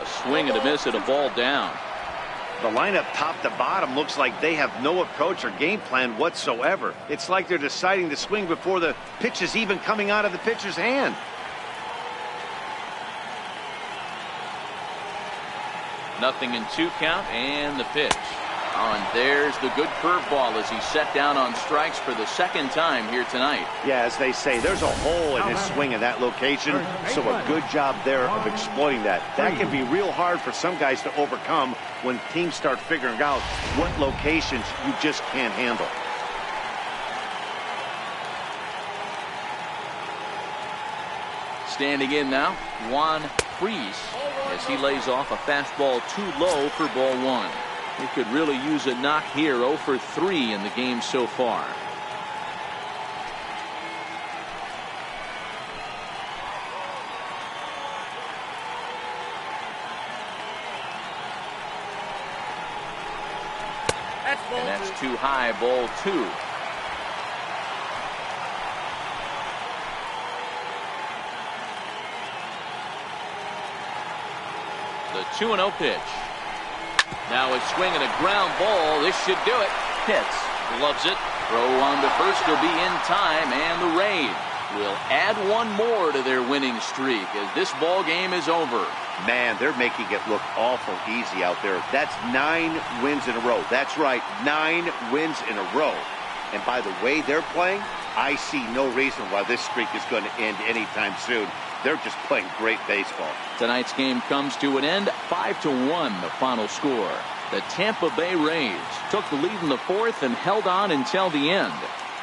Speaker 1: A swing and a miss at a ball down.
Speaker 3: The lineup top to bottom looks like they have no approach or game plan whatsoever. It's like they're deciding to swing before the pitch is even coming out of the pitcher's hand.
Speaker 1: Nothing in 2 count and the pitch. Oh, and there's the good curveball as he set down on strikes for the second time here tonight.
Speaker 3: Yeah, as they say, there's a hole in his swing in that location, so a good job there of exploiting that. That can be real hard for some guys to overcome when teams start figuring out what locations you just can't handle.
Speaker 1: Standing in now, Juan Freese as he lays off a fastball too low for ball 1. He could really use a knock here. 0 for 3 in the game so far. And that's too high, ball 2. The 2-0 pitch. Now a swing and a ground ball. This should do it. Pitts gloves it. Throw on to first. He'll be in time, and the Rays will add one more to their winning streak as this ball game is over.
Speaker 3: Man, they're making it look awful easy out there. That's 9 wins in a row. That's right, 9 wins in a row. And by the way they're playing, I see no reason why this streak is going to end anytime soon. They're just playing great baseball. Tonight's game comes to an end, 5-1 the final score. The Tampa Bay Rays took the lead in the 4th and held on until the end.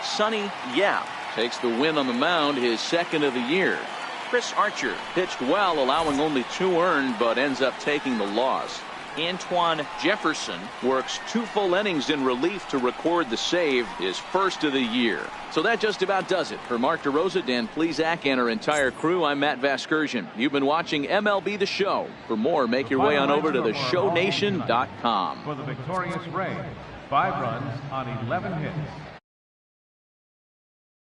Speaker 3: Sonny Yap takes the win on the mound, his 2nd of the year. Chris Archer pitched well, allowing only 2 earned, but ends up taking the loss. Antoine Jefferson works 2 full innings in relief to record the save, his 1st of the year. So that just about does it. For Mark DeRosa, Dan Plesac, and our entire crew, I'm Matt Vasgersian. You've been watching MLB The Show. For more, make your way on over to theshownation.com.
Speaker 4: For the victorious Rays, 5 runs on 11 hits.